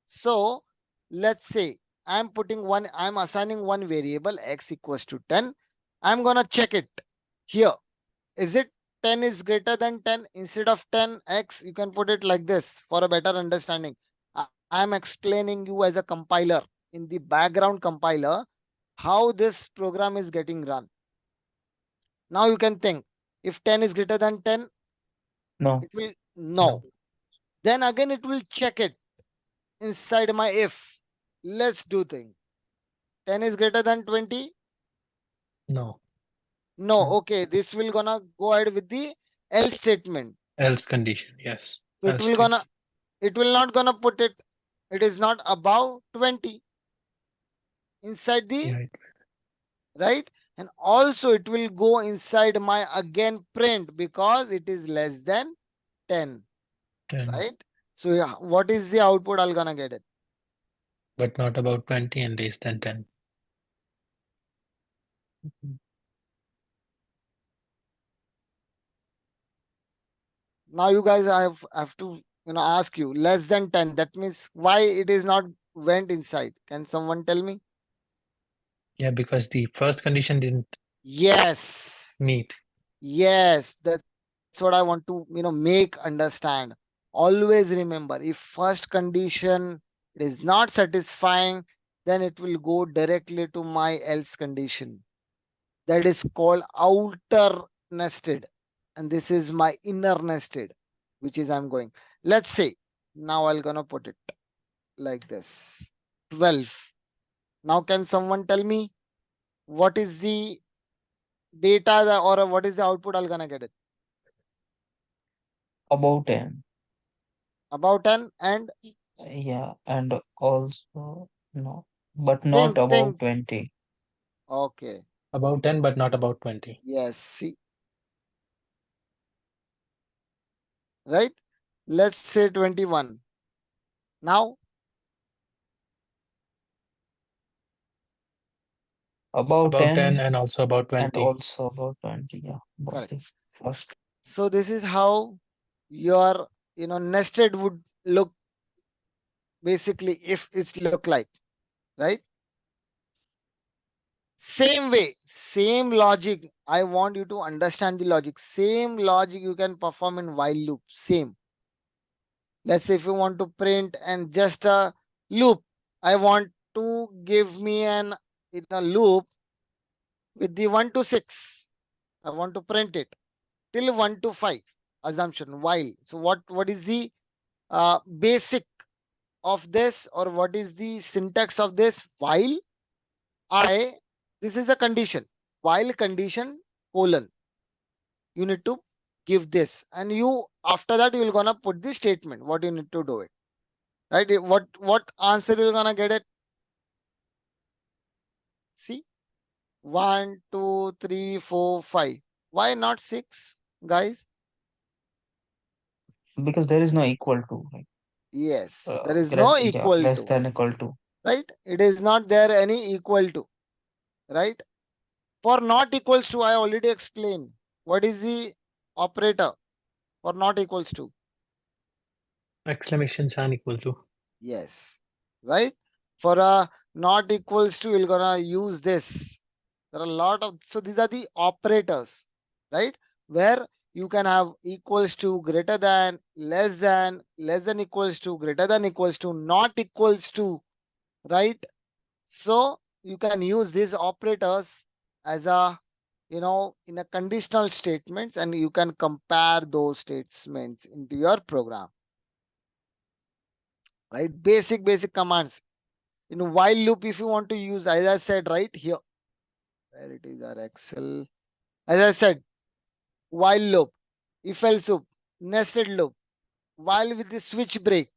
So let's say I'm assigning one variable x equals to 10. I'm gonna check it here. Is it 10 is greater than 10? Instead of 10x, you can put it like this for a better understanding. I'm explaining you as a compiler in the background compiler how this program is getting run. Now you can think if 10 is greater than 10, No. it will No. no. Then again it will check it inside my if. Let's do thing. 10 is greater than 20. No. No. Hmm. Okay. This will gonna go ahead with the else statement. Else condition. Yes. So Else statement. it will not gonna put it. It is not above 20 inside the Right. right. And also it will go inside my again print because it is less than 10. 10. Right. So yeah, what is the output? I'll gonna get it. But not about 20 and less than 10. Mhm. Now you guys have to ask you less than 10. That means why it is not went inside? Can someone tell me? Yeah, because the first condition didn't Yes. meet. Yes, that's what I want to make understand. Always remember, if first condition is not satisfying, then it will go directly to my else condition. That is called outer nested, and this is my inner nested, which is I'm going. Let's say now I'm gonna put it like this. 12. Now can someone tell me what is the data or what is the output I'm gonna get it? About 10. About 10 and Yeah, and also no, but not think, about think. 20. Okay. About 10, but not about 20. Yes. See, right? Let's say 21. Now, About About 10 10 and also about and 20. also about 20. Yeah, both correct. the first. So this is how your nested would look basically if it's look like, right? Same way, same logic. I want you to understand the logic. Same logic you can perform in while loop. Same. Let's say if you want to print and just a loop, I want to give me an in a loop with the 1 to 6. I want to print it till 1 to 5 assumption while. So what is the basic of this or what is the syntax of this? While I, this is a condition, while condition colon, you need to give this, and you after that you're gonna put the statement what you need to do it, right? What answer you're gonna get it? See, 1 2 3 4 5. Why not 6, guys? Because there is no equal to, like, Yes, there is no yeah, equal less to, than equal to. right? It is not there any equal to, right? For not equals to, I already explained what is the operator for not equals to. Exclamation sign equal to. Yes, right? For a not equals to, you're gonna use this. There are a lot of, so these are the operators, right? Where you can have equals to, greater than, less than equals to, greater than equals to, not equals to, right? So you can use these operators as a, in a conditional statements, and you can compare those statements into your program, right? Basic commands. In while loop, if you want to use, as I said right here, where it is our Excel, as I said, while loop, if else loop, nested loop, while with the switch break,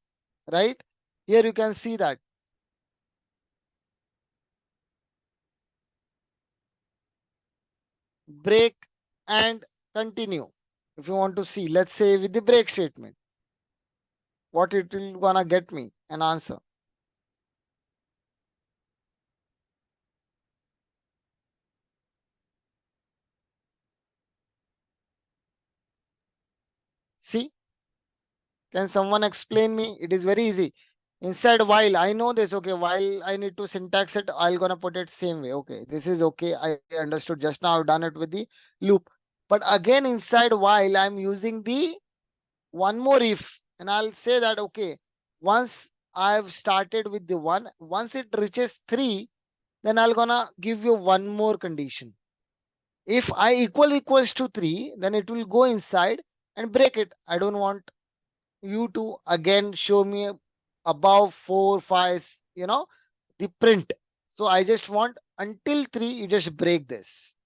right? Here you can see that break and continue. If you want to see, let's say with the break statement, what it will gonna get me an answer. See, can someone explain me? It is very easy. Inside while, I know this, okay, while I need to syntax it, I'll gonna put it same way. Okay, this is okay. I understood just now. I've done it with the loop. But again, inside while, I'm using the one more if, and I'll say that, okay, once I've started with the one, once it reaches 3, then I'll gonna give you one more condition. If I equals to 3, then it will go inside and break it. I don't want you to again show me above 4 5, the print. So I just want until 3, you just break this.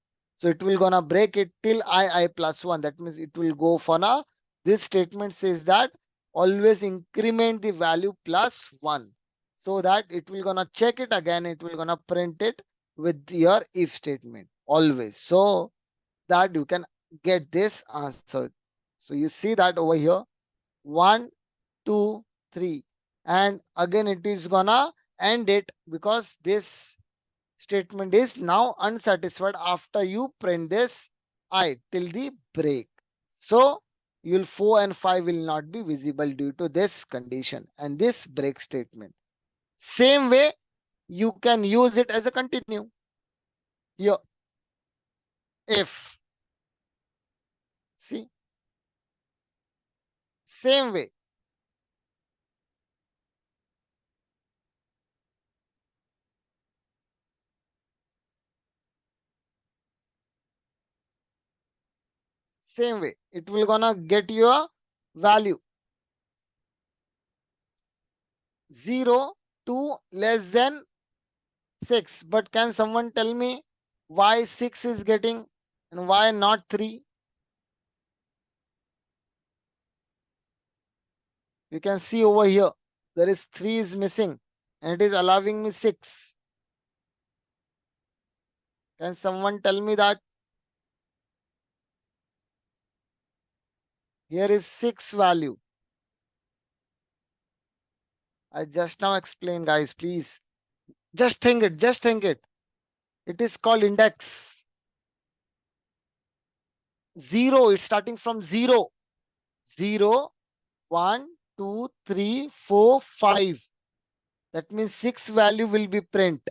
So it will gonna break it till I plus 1. That means it will go for now. This statement says that always increment the value plus 1, so that it will gonna check it again, it will gonna print it with your if statement always, so that you can get this answer. So you see that over here, 1 2 3, and again it is gonna end it because this statement is now unsatisfied after you print this I till the break. So you'll 4 and 5 will not be visible due to this condition and this break statement. Same way you can use it as a continue here. If, see, same way, same way it will gonna get your value 0 to less than 6. But can someone tell me why 6 is getting and why not 3? You can see over here, there is 3 is missing and it is allowing me 6. Can someone tell me that? Here is 6 value. I just now explained, guys, please. Just think it, just think it. It is called index. 0, it's starting from 0. 0, 1, 2, 3, 4, 5. That means 6 value will be print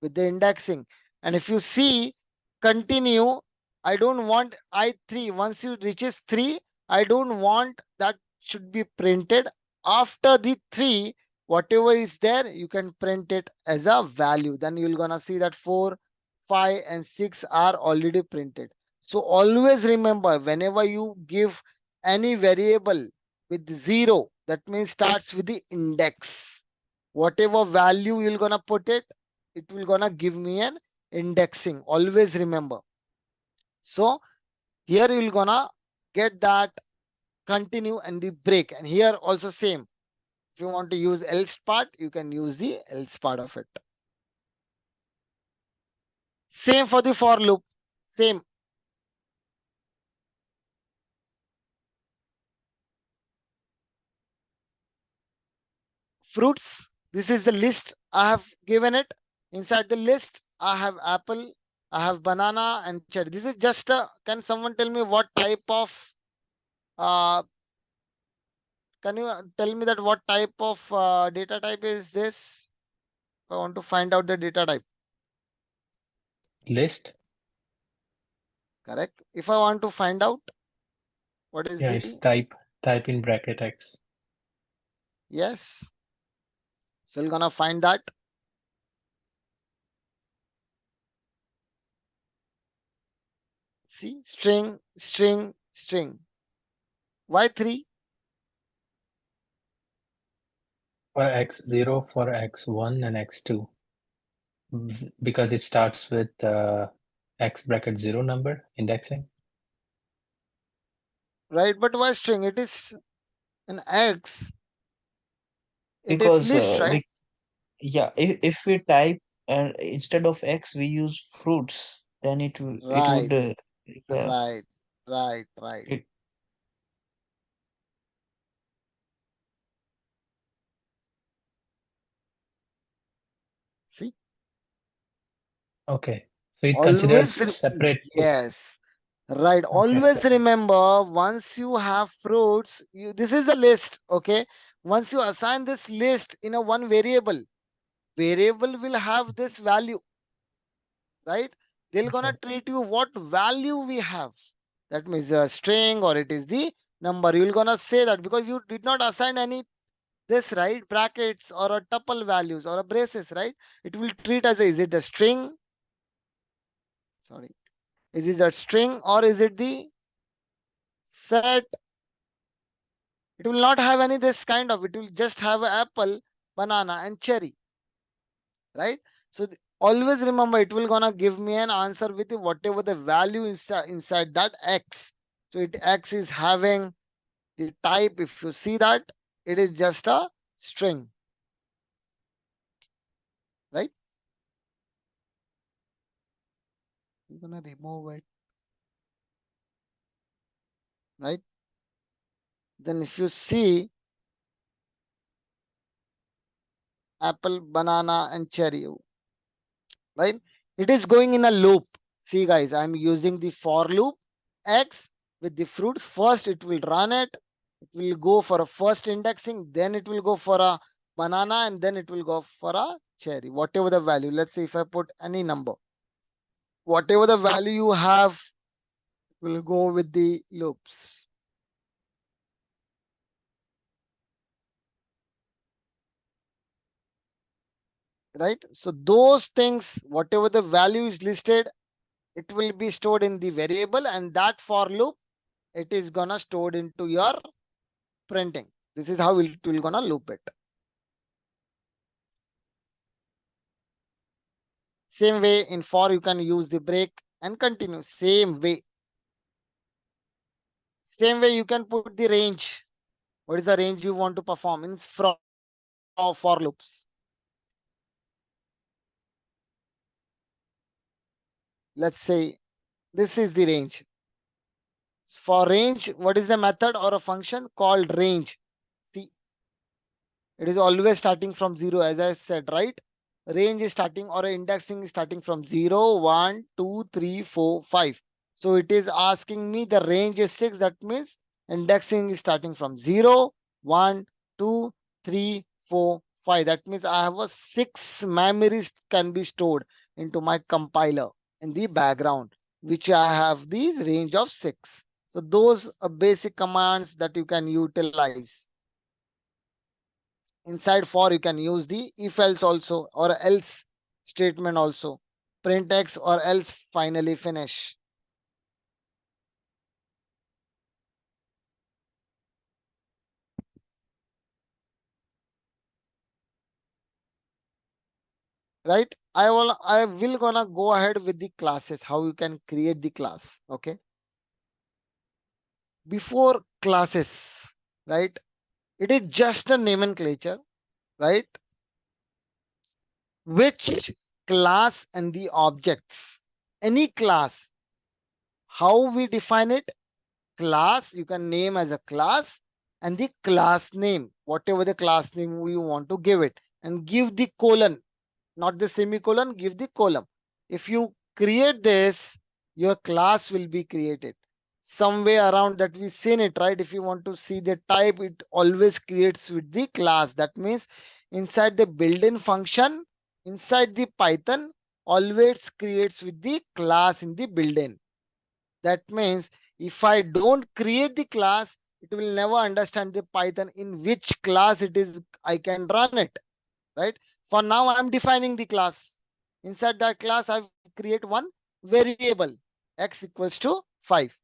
with the indexing. And if you see, continue, I don't want I3. Once you reaches 3, I don't want that should be printed. After the 3, whatever is there, you can print it as a value. Then you're gonna see that 4, 5, and 6 are already printed. So always remember, whenever you give any variable with 0, that means starts with the index. Whatever value you're gonna put it, it will gonna give me an indexing. Always remember. So here you're gonna get that, continue, and the break. And here also same. If you want to use else part, you can use the else part of it. Same for the for loop. Same. Fruits. This is the list I have given it. Inside the list, I have apple, I have banana and cherry. This is just a, can someone tell me what type of, uh, can you tell me that what type of data type is this? I want to find out the data type. List. Correct. If I want to find out what is Yeah, it's the, type in bracket X. yes. So we're gonna find that. See, string, string, string. Why 3? For X0, for X1 and X2. Because it starts with X bracket 0 number indexing. Right? But why string? It is an X. It is Because list, right? yeah, if we type and instead of X we use fruits, then it Right, would yeah, right, right, right. it See, Okay. So it always, considers separate. yes, right. Okay. Always remember, once you have fruits, this is the list, okay? Once you assign this list in a one variable, variable will have this value, right? They're That's gonna right. treat you what value we have. That means a string or it is the number. You're gonna say that because you did not assign any this, right, brackets or a tuple values or a braces, right? It will treat as a, is it a string, sorry, is it a string or is it the set? It will not have any this kind of, it will just have a apple, banana and cherry, right? So always remember, it will gonna give me an answer with whatever the value inside that X. So it X is having the type, if you see that, it is just a string, right? You're gonna remove it, right? Then if you see apple, banana, and cherry, right? It is going in a loop. See, guys, I'm using the for loop X with the fruits. First, it will run it. It will go for a first indexing. Then it will go for a banana, and then it will go for a cherry. Whatever the value. Let's say if I put any number, whatever the value you have, will go with the loops. Right? So those things, whatever the value is listed, it will be stored in the variable, and that for loop, it is gonna stored into your printing. This is how it will gonna loop it. Same way in for, you can use the break and continue. Same way. Same way you can put the range. What is the range you want to perform in for loops? Let's say this is the range. For range, what is the method or a function called range? See, it is always starting from 0, as I said, right? Range is starting or indexing is starting from 0, 1, 2, 3, 4, 5. So it is asking me the range is 6. That means indexing is starting from 0, 1, 2, 3, 4, 5. That means I have a 6 memories can be stored into my compiler in the background, which I have these range of 6. So those are basic commands that you can utilize. Inside for, you can use the if else also or else statement also. Print x or else finally finish. Right? I will gonna go ahead with the classes, how you can create the class. Okay. before classes, right? It is just a nomenclature, right? Which class and the objects, any class, how we define it? Class, you can name as a class, and the class name, whatever the class name you want to give it, and give the colon, not the semicolon, give the column. If you create this, your class will be created. Somewhere around that we seen it, right? If you want to see the type, it always creates with the class. That means inside the built-in function, inside the Python, always creates with the class in the built-in. That means if I don't create the class, it will never understand the Python in which class it is I can run it, right? For now, I'm defining the class. Inside that class, I create one variable, x equals to 5.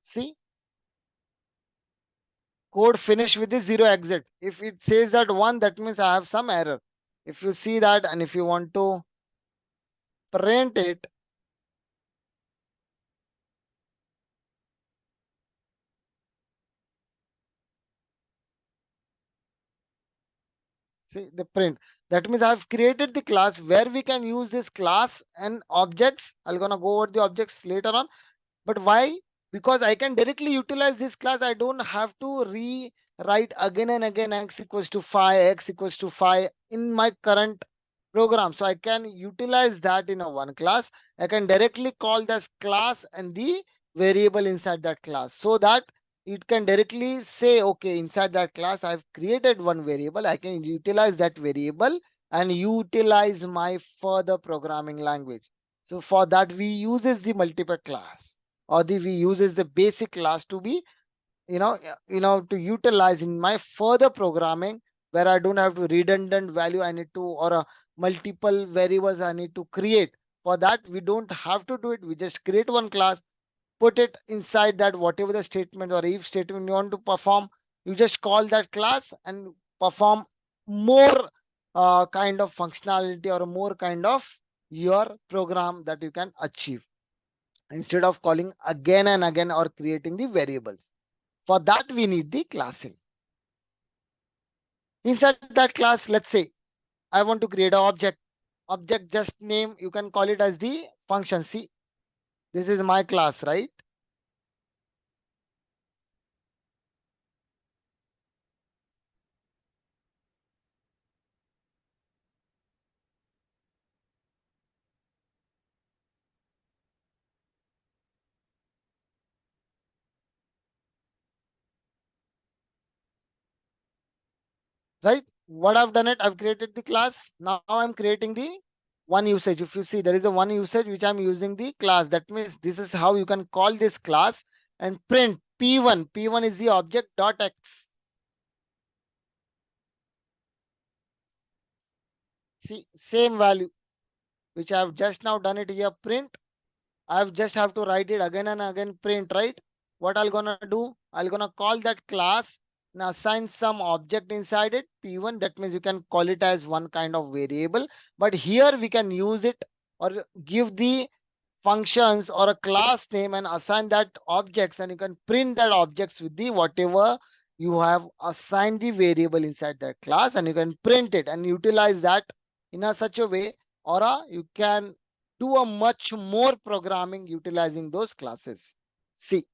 See, code finish with the 0 exit. If it says that 1, that means I have some error. If you see that, and if you want to print it, see the print. That means I've created the class where we can use this class and objects. I'm gonna go over the objects later on. But why? Because I can directly utilize this class. I don't have to rewrite again and again x equals to 5, x equals to 5 in my current program. So I can utilize that in a one class. I can directly call this class and the variable inside that class, so that it can directly say, okay, inside that class, I've created one variable. I can utilize that variable and utilize my further programming language. So for that, we uses the multiple class, or the we uses the basic class to be, to utilize in my further programming, where I don't have to redundant value I need to, or a multiple variables I need to create. For that, we don't have to do it. We just create one class, put it inside that, whatever the statement or if statement you want to perform, you just call that class and perform more kind of functionality, or more kind of your program that you can achieve, instead of calling again and again or creating the variables. For that, we need the classing. Inside that class, let's say I want to create an object. Object just name, you can call it as the function. See, this is my class, right? Right? What I've done it, I've created the class. Now I'm creating the one usage. If you see, there is a one usage which I'm using the class. That means this is how you can call this class and print p1. P1 is the object dot x. See, same value which I've just now done it here, print. I've just have to write it again and again, print, right? What I'm gonna do, I'm gonna call that class and assign some object inside it, p1. That means you can call it as one kind of variable, but here we can use it or give the functions or a class name and assign that objects, and you can print that objects with the whatever you have assigned the variable inside that class, and you can print it and utilize that in a such a way, or you can do a much more programming utilizing those classes. See,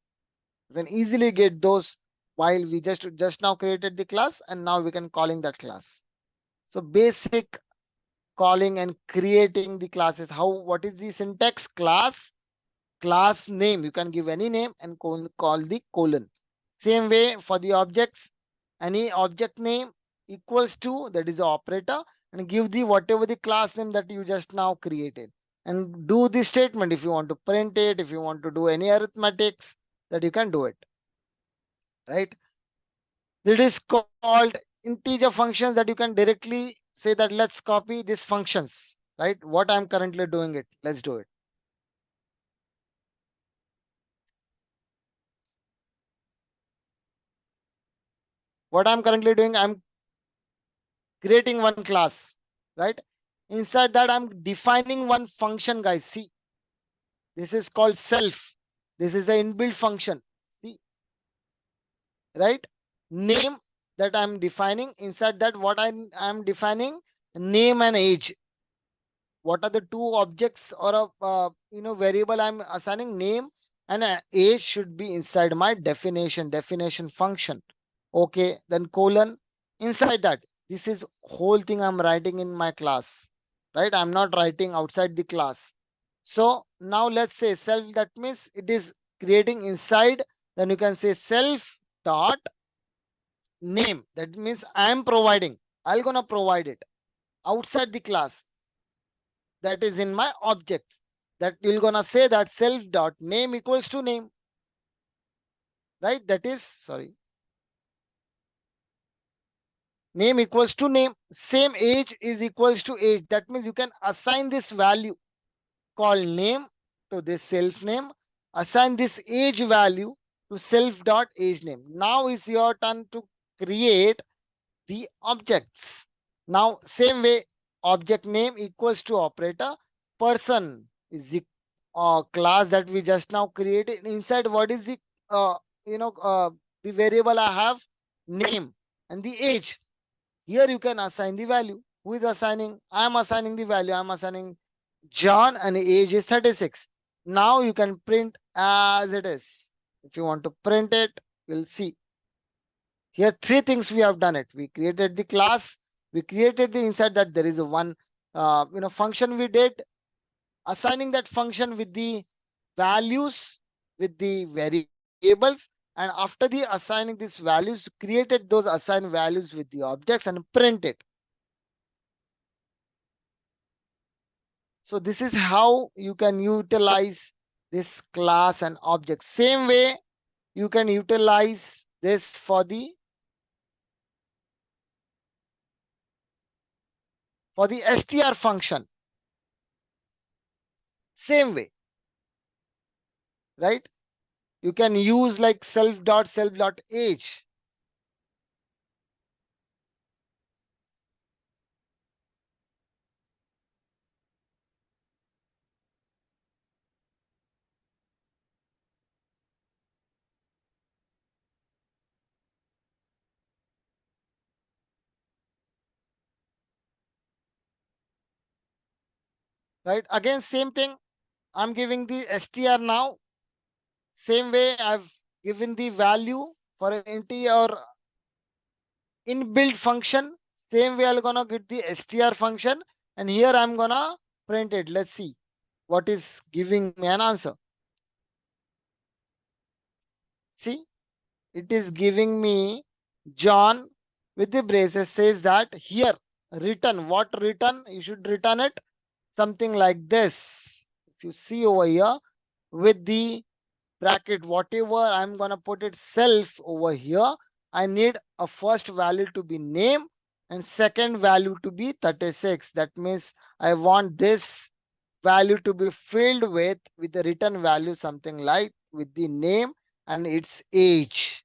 you can easily get those while we just now created the class, and now we can calling that class. So basic calling and creating the classes. How, what is the syntax? Class name, you can give any name and call the colon. Same way for the objects, any object name equals to, that is the operator, and give the whatever the class name that you just now created, and do the statement. If you want to print it, if you want to do any arithmetics, that you can do it, right? It is called integer functions, that you can directly say that let's copy these functions, right? What I'm currently doing it, let's do it. What I'm currently doing, I'm creating one class, right? Inside that, I'm defining one function, guys. See, This is called self. This is the inbuilt function. See, right? Name that I'm defining. Inside that, what I'm defining, name and age. What are the two objects or a variable I'm assigning? Name and age should be inside my definition function. Okay, then colon inside that. This is whole thing I'm writing in my class, right? I'm not writing outside the class. So now let's say self, that means it is creating inside. Then you can say self dot name. That means I'm providing. I'm gonna provide it outside the class. That is in my objects. That you're gonna say that self dot name equals to name, right? That is, sorry, name equals to name. Same age is equals to age. That means you can assign this value called name to this self name. Assign this age value to self dot age name. Now is your turn to create the objects. Now, same way, object name equals to operator. Person is the class that we just now created. Inside, what is the uh, you know the variable I have? Name and the age. Here you can assign the value. Who is assigning? I am assigning the value. I am assigning John and age is 36. Now you can print as it is. If you want to print it, you'll see. Here, three things we have done it. We created the class. We created the inside that there is a one function we did, assigning that function with the values, with the variables, and after the assigning these values, created those assigned values with the objects and print it. So this is how you can utilize this class and object. Same way you can utilize this for the str function. Same way, right? You can use like self dot age. Right? Again, same thing. I'm giving the str now. Same way I've given the value for an integer or inbuilt function. Same way I'm gonna get the str function, and here I'm gonna print it. Let's see what is giving me an answer. See, it is giving me John with the braces, says that here return. What return? You should return it something like this. If you see over here with the bracket, whatever I'm gonna put it self over here, I need a first value to be name and second value to be 36. That means I want this value to be filled with the return value, something like with the name and its age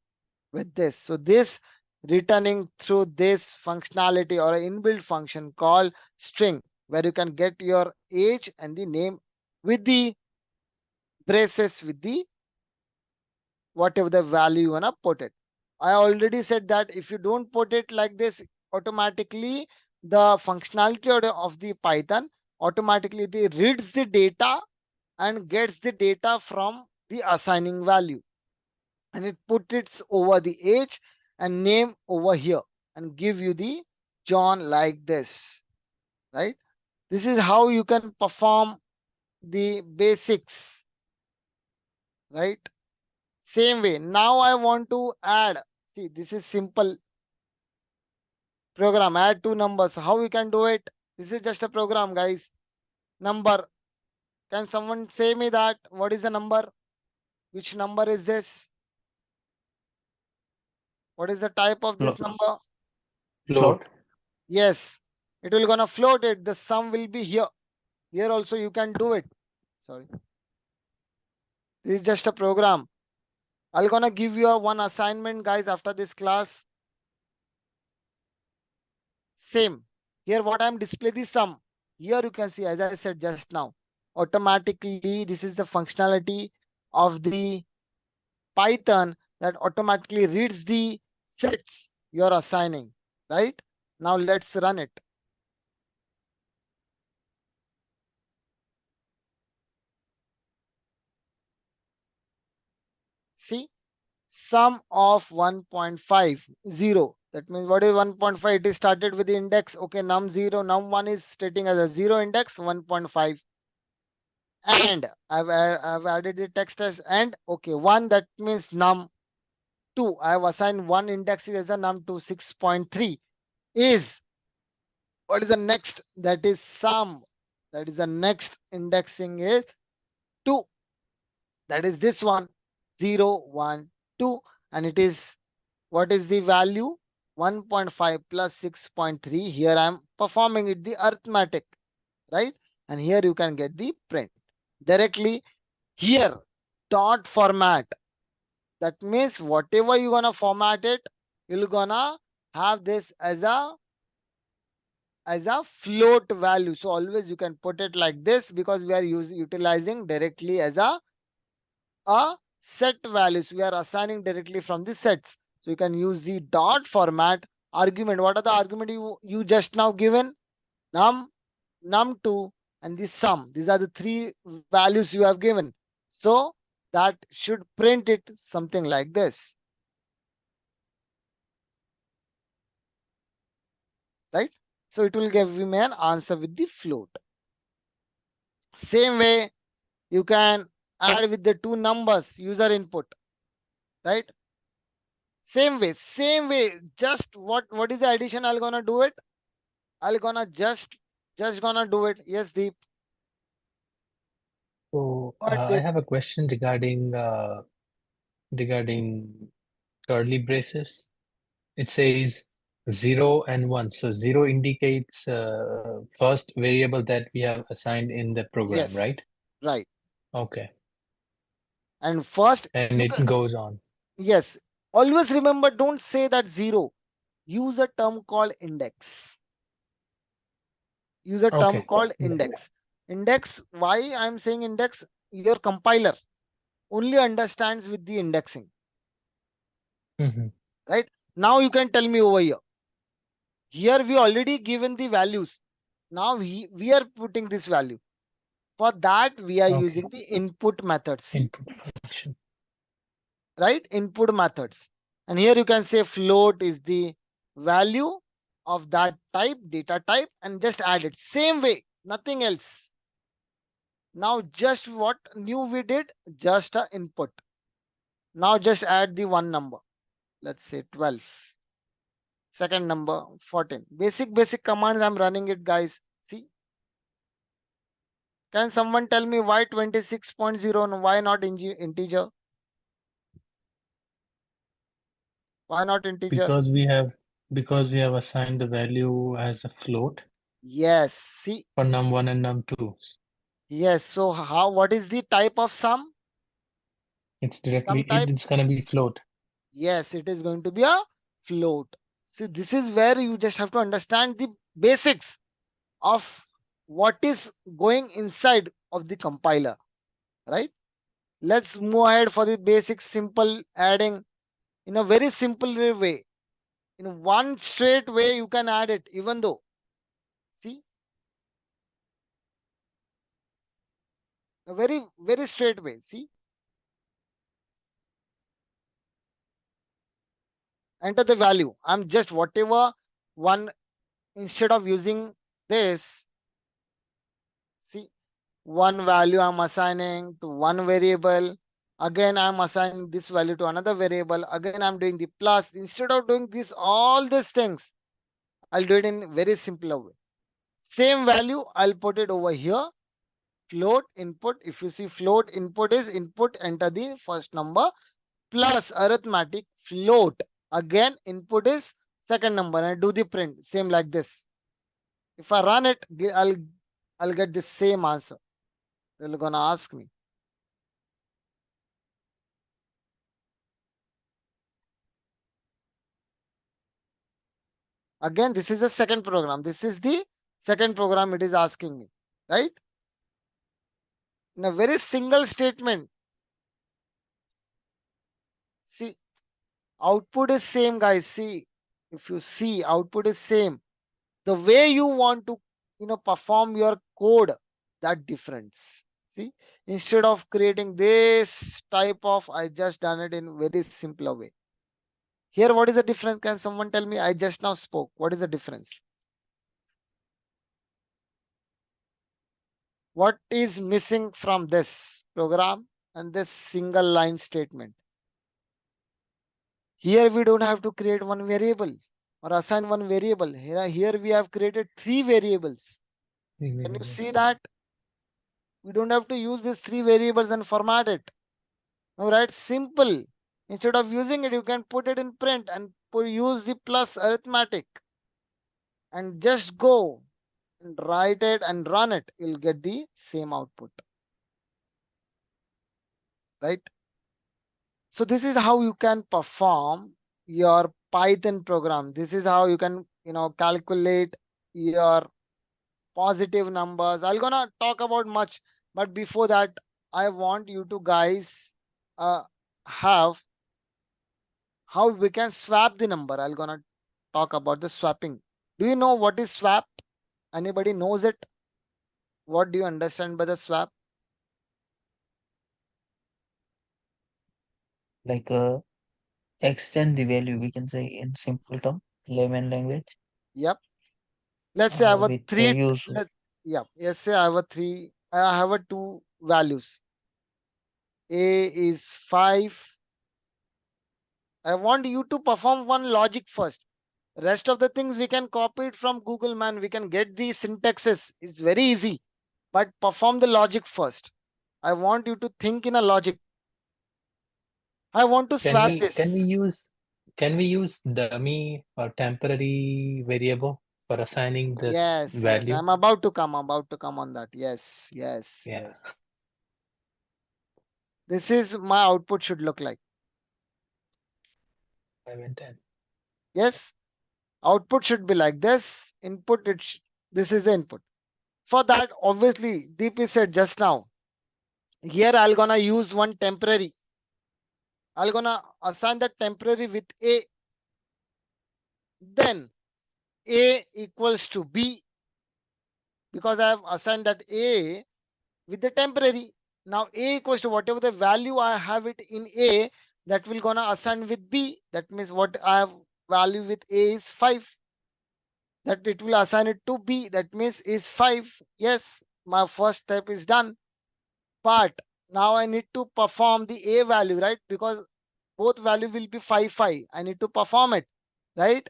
with this. So this returning through this functionality or an inbuilt function called string, where you can get your age and the name with the braces, with the whatever the value you wanna put it. I already said that if you don't put it like this, automatically the functionality of the Python automatically it reads the data and gets the data from the assigning value, and it put it over the age and name over here and give you the John like this, right? This is how you can perform the basics, right? Same way. Now I want to add. See, this is simple program. Add two numbers. How we can do it? This is just a program, guys. Number. Can someone say me that? What is the number? Which number is this? What is the type of this Flo- number? Float. Yes. It will gonna float it. The sum will be here. Here also you can do it. Sorry. This is just a program. I'm gonna give you a one assignment, guys, after this class. Same. Here what I'm display the sum. Here you can see, as I said just now. automatically, this is the functionality of the Python that automatically reads the sets you're assigning, right? Now let's run it. See, sum of 1.50. That means what is 1.5? It is started with the index. Okay, num0, num1 is stating as a 0 index, 1.5. And I've added the text as and. Okay, 1, that means num2. I have assigned one index as a num2, 6.3 is. What is the next? That is sum. That is the next indexing is 2. That is this one, 0, 1, 2. And it is, what is the value? 1.5 plus 6.3. Here I am performing it, the arithmetic, right? And here you can get the print directly here. Dot format. That means whatever you're gonna format it, you're gonna have this as a float value. So always you can put it like this because we are utilizing directly as a set values. We are assigning directly from the sets. So you can use the dot format argument. What are the argument you just now given? Num2 and the sum. These are the three values you have given. So that should print it something like this, right? So it will give me an answer with the float. Same way you can add with the two numbers user input, right? Same way. Just what is the addition? I'll gonna do it. I'll gonna just gonna do it. Yes, Deep. So What I Deep? have a question regarding curly braces. It says 0 and 1. So 0 indicates first variable that we have assigned in the program, Yes, right? right. Okay. And first And you it can, goes on. yes. Always remember, don't say that 0. Use a term called index. Use a term Okay. called index. Index. Why I'm saying index? Your compiler only understands with the indexing, Mhm. right? Now you can tell me over here. Here we already given the values. Now we are putting this value. For that, we are Okay. using the input method. See, Input function. right? Input methods. And here you can say float is the value of that type, data type, and just add it. Same way, nothing else. Now just what new we did, just a input. Now just add the one number. Let's say 12. Second number 14. Basic commands I'm running it, guys. See, can someone tell me why 26.0 and why not integer? Why not integer? Because we have assigned the value as a float Yes. See, for num1 and num2. yes. So how? What is the type of sum? It's Sum type. it's gonna be float. Yes, it is going to be a float. See, this is where you just have to understand the basics of what is going inside of the compiler, right? Let's move ahead for the basic simple adding in a very simple way. In one straight way, you can add it, even though, see, a very straight way. See, enter the value. I'm just whatever one, instead of using this, see, one value I'm assigning to one variable. Again, I'm assigning this value to another variable. Again, I'm doing the plus. Instead of doing this, all these things, I'll do it in very simpler way. Same value, I'll put it over here. Float input. If you see float input is input, enter the first number plus arithmetic float. Again, input is second number and do the print. Same like this. If I run it, I'll get the same answer. They're gonna ask me. Again, this is the second program. This is the second program it is asking me, right? in a very single statement. See, output is same, guys. See, if you see, output is same. The way you want to, perform your code, that difference. See, instead of creating this type of, I just done it in very simpler way. Here, what is the difference? Can someone tell me? I just now spoke. What is the difference? What is missing from this program and this single line statement? Here we don't have to create one variable or assign one variable. Here we have created three variables. Can you see that? We don't have to use these three variables and format it. All right, simple. Instead of using it, you can put it in print and use the plus arithmetic and just go and write it and run it. You'll get the same output, right? So this is how you can perform your Python program. This is how you can, calculate your positive numbers. I'm gonna talk about much, but before that, I want you to guys have how we can swap the number. I'm gonna talk about the swapping. Do you know what is swap? Anybody knows it? What do you understand by the swap? Like extend the value, we can say in simple term, layman language, Yep. Let's say I have a with three. use. Yep. Let's say I have a three. I have a two values. A is 5. I want you to perform one logic first. Rest of the things we can copy it from Google, man. We can get the syntaxes. It's very easy. But perform the logic first. I want you to think in a logic. I want to Can swap we can we this. use can we use dummy or temporary variable for assigning the Yes, yes. value? I'm about to come. About to come on that. Yes, yes, Yeah, yes. This is my output should look like. 5 and 10. Yes. Output should be like this. Input, this is the input. For that, obviously, DP said just now, here I'm gonna use one temporary. I'm gonna assign that temporary with A. Then A equals to B because I have assigned that A with the temporary. Now A equals to whatever the value I have it in A, that will gonna assign with B. That means what I have value with A is 5. That it will assign it to B. That means is 5. Yes, my first step is done. But now I need to perform the A value, right? Because both value will be 5, 5. I need to perform it, right?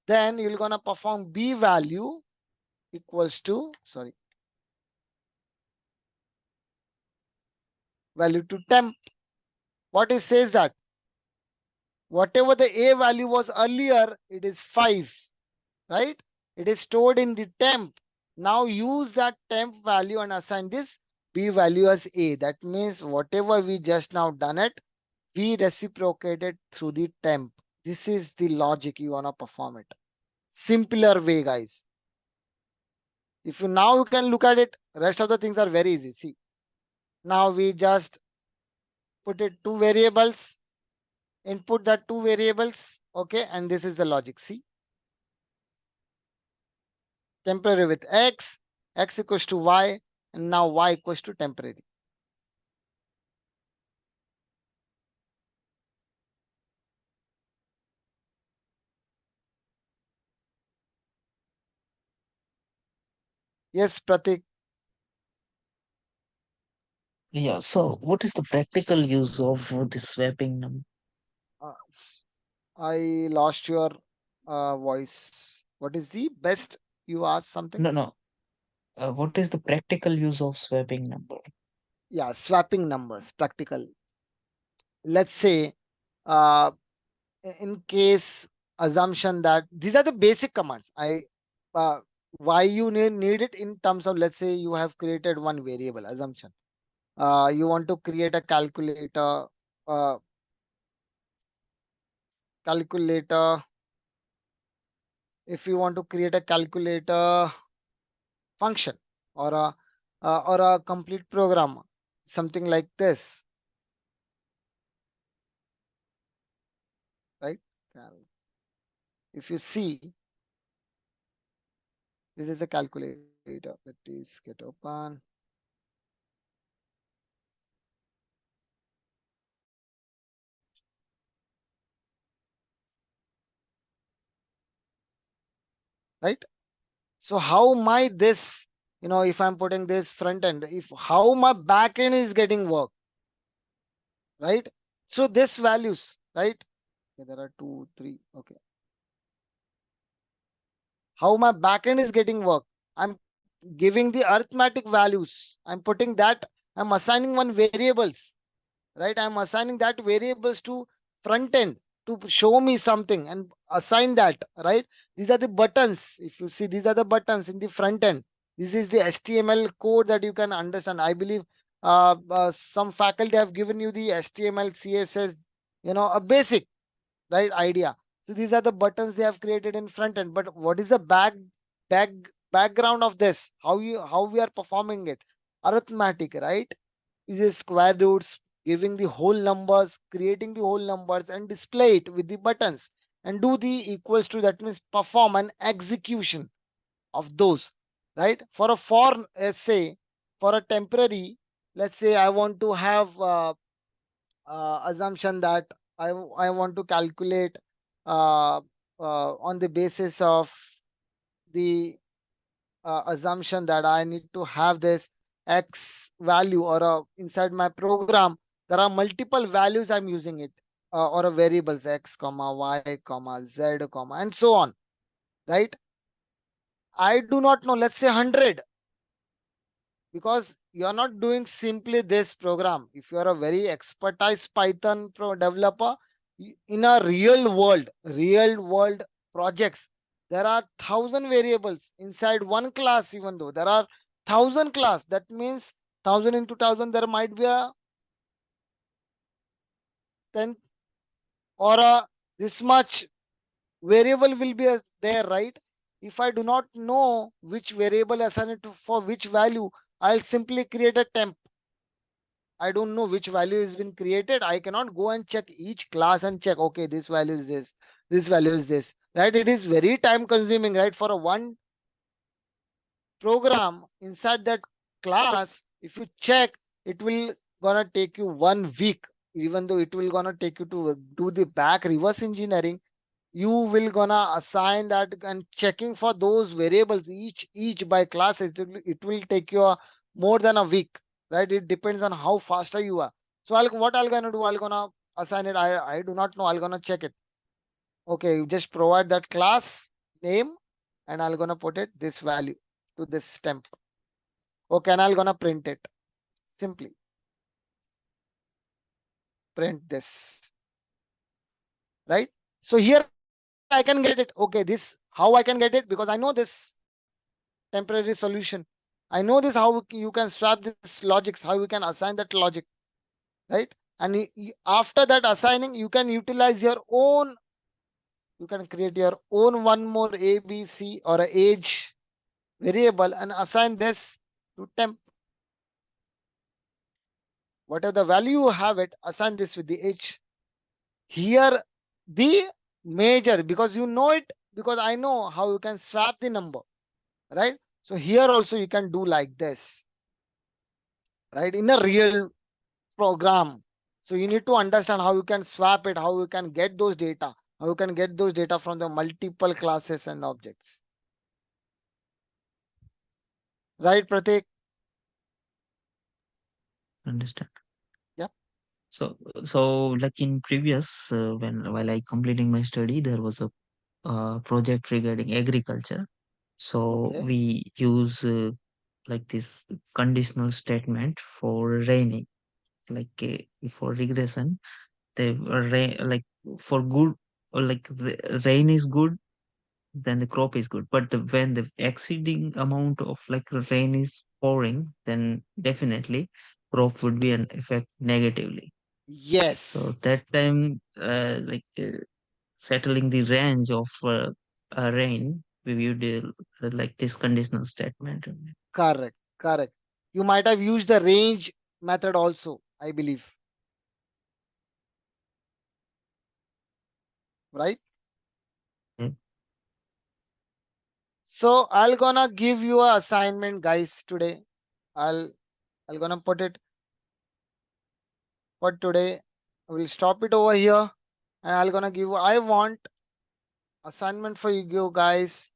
Then you're gonna perform B value equals to, sorry, value to temp. What it says that whatever the A value was earlier, it is 5, right? It is stored in the temp. Now use that temp value and assign this B value as A. That means whatever we just now done it, we reciprocated through the temp. This is the logic you wanna perform it. Simpler way, guys. If you now you can look at it, rest of the things are very easy. See, now we just put it two variables, input that two variables, okay, and this is the logic. See, temporary with x equals to y, and now y equals to temporary. Yes, Pratik. Yeah. So, what is the practical use of this swapping number? I lost your voice. What is the best? You asked something? No, no. What is the practical use of swapping number? Yeah, swapping numbers, practical. Let's say, uh, in case assumption that these are the basic commands. Uh, why you need it in terms of, let's say you have created one variable assumption. You want to create a uh, calculator. If you want to create a calculator function or a complete program, something like this, right? If you see, this is a calculator. That is, get open. Right? So how my this, if I'm putting this front end, if how my back end is getting work, right? So this values, right? Okay, there are two, three. Okay. How my backend is getting work. I'm giving the arithmetic values. I'm putting that, I'm assigning one variables, right? I'm assigning that variables to front end to show me something and assign that, right? These are the buttons. If you see, these are the buttons in the front end. This is the HTML code that you can understand. I believe some faculty have given you the HTML, CSS, a basic, right, idea. So these are the buttons they have created in front end. But what is the back background of this? How we are performing it? Arithmetic, right? Is a square roots, giving the whole numbers, creating the whole numbers, and display it with the buttons, and do the equals to, that means perform an execution of those, right? Say for a temporary, let's say I want to have assumption that I want to calculate uh, on the basis of the assumption that I need to have this x value, or inside my program there are multiple values I'm using it, or a variables x comma y comma z comma and so on, right? I do not know, let's say 100, because you're not doing simply this program. If you're a very expertise Python developer, in a real world projects, there are 1,000 variables inside one class. Even though there are 1,000 class, that means 1,000 into 1,000, there might be a 10 or a this much variable will be there, right? If I do not know which variable assigned to for which value, I'll simply create a temp. I don't know which value has been created. I cannot go and check each class and check, okay, this value is this value is this, right? It is very time consuming, right? For a one program inside that class, if you check, it will gonna take you 1 week. Even though it will gonna take you to do the back reverse engineering, you will gonna assign that and checking for those variables each by classes. It will take you more than a week, right? It depends on how faster you are. So what I'll gonna do, I'll gonna assign it. I do not know, I'll gonna check it. Okay, you just provide that class name, and I'll gonna put it this value to this temp. Okay, and I'll gonna print it. Simply print this, right? So here I can get it. Okay, this how I can get it, because I know this temporary solution. I know this how you can swap this logics, how you can assign that logic, right? And after that assigning, you can utilize your own, you can create your own one more ABC or a age variable and assign this to temp. Whatever the value you have it, assign this with the age. Here the major, because you know it, because I know how you can swap the number, right? So here also you can do like this, right? In a real program. So you need to understand how you can swap it, how you can get those data, how you can get those data from the multiple classes and objects. Right, Pratik? Understand. Yep. So, like in previous, when while I completing my study, there was a project regarding agriculture. So Okay. we use like this conditional statement for raining, like for regression. They rain like for good, or like rain is good, then the crop is good. But when the exceeding amount of like rain is pouring, then definitely crop would be an effect negatively. So Yes. that time, settling the range of rain, we would like this conditional statement. Correct. Correct. You might have used the range method also, I believe, right? Mm. So I'll gonna give you a assignment, guys, today. I'll I'll gonna put it for today. We'll stop it over here, and I'll gonna give. I want assignment for you guys.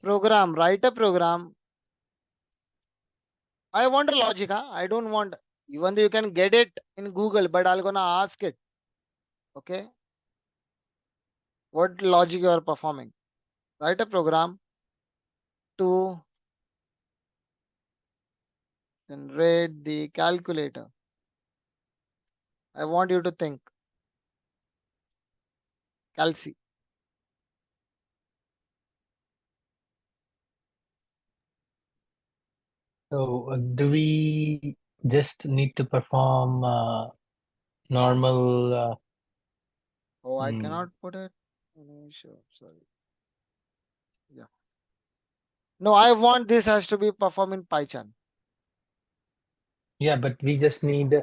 Program. Write a program. I want a logic. Huh? I don't want. Even though you can get it in Google, but I'll gonna ask it. Okay. What logic you are performing? Write a program to generate the calculator. I want you to think. Calci. So, do we just need to perform normal? Oh, I mm, cannot put it. Sure. Sorry. Yeah. No, I want this has to be performed in Python. yeah, but we just need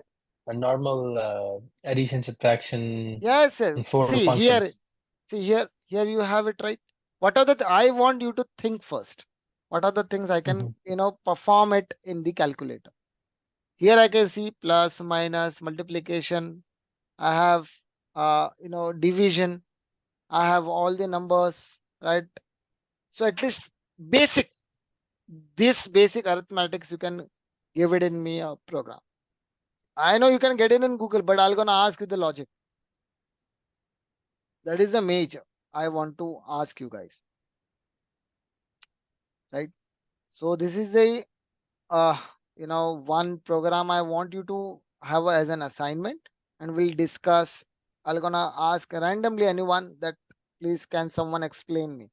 a normal addition, subtraction, Yes, yes. and four See here. functions. See here. Here you have it right. What are the? I want you to think first. What are the things I can, Mhm. perform it in the calculator? Here I can see plus, minus, multiplication. I have, division. I have all the numbers, right? So at least basic, this basic arithmetics you can give it in me a program. I know you can get it in Google, but I'm gonna ask you the logic. That is the major I want to ask you guys, right? So this is a one program I want you to have as an assignment, and we'll discuss. I'm gonna ask randomly anyone that please can someone explain me.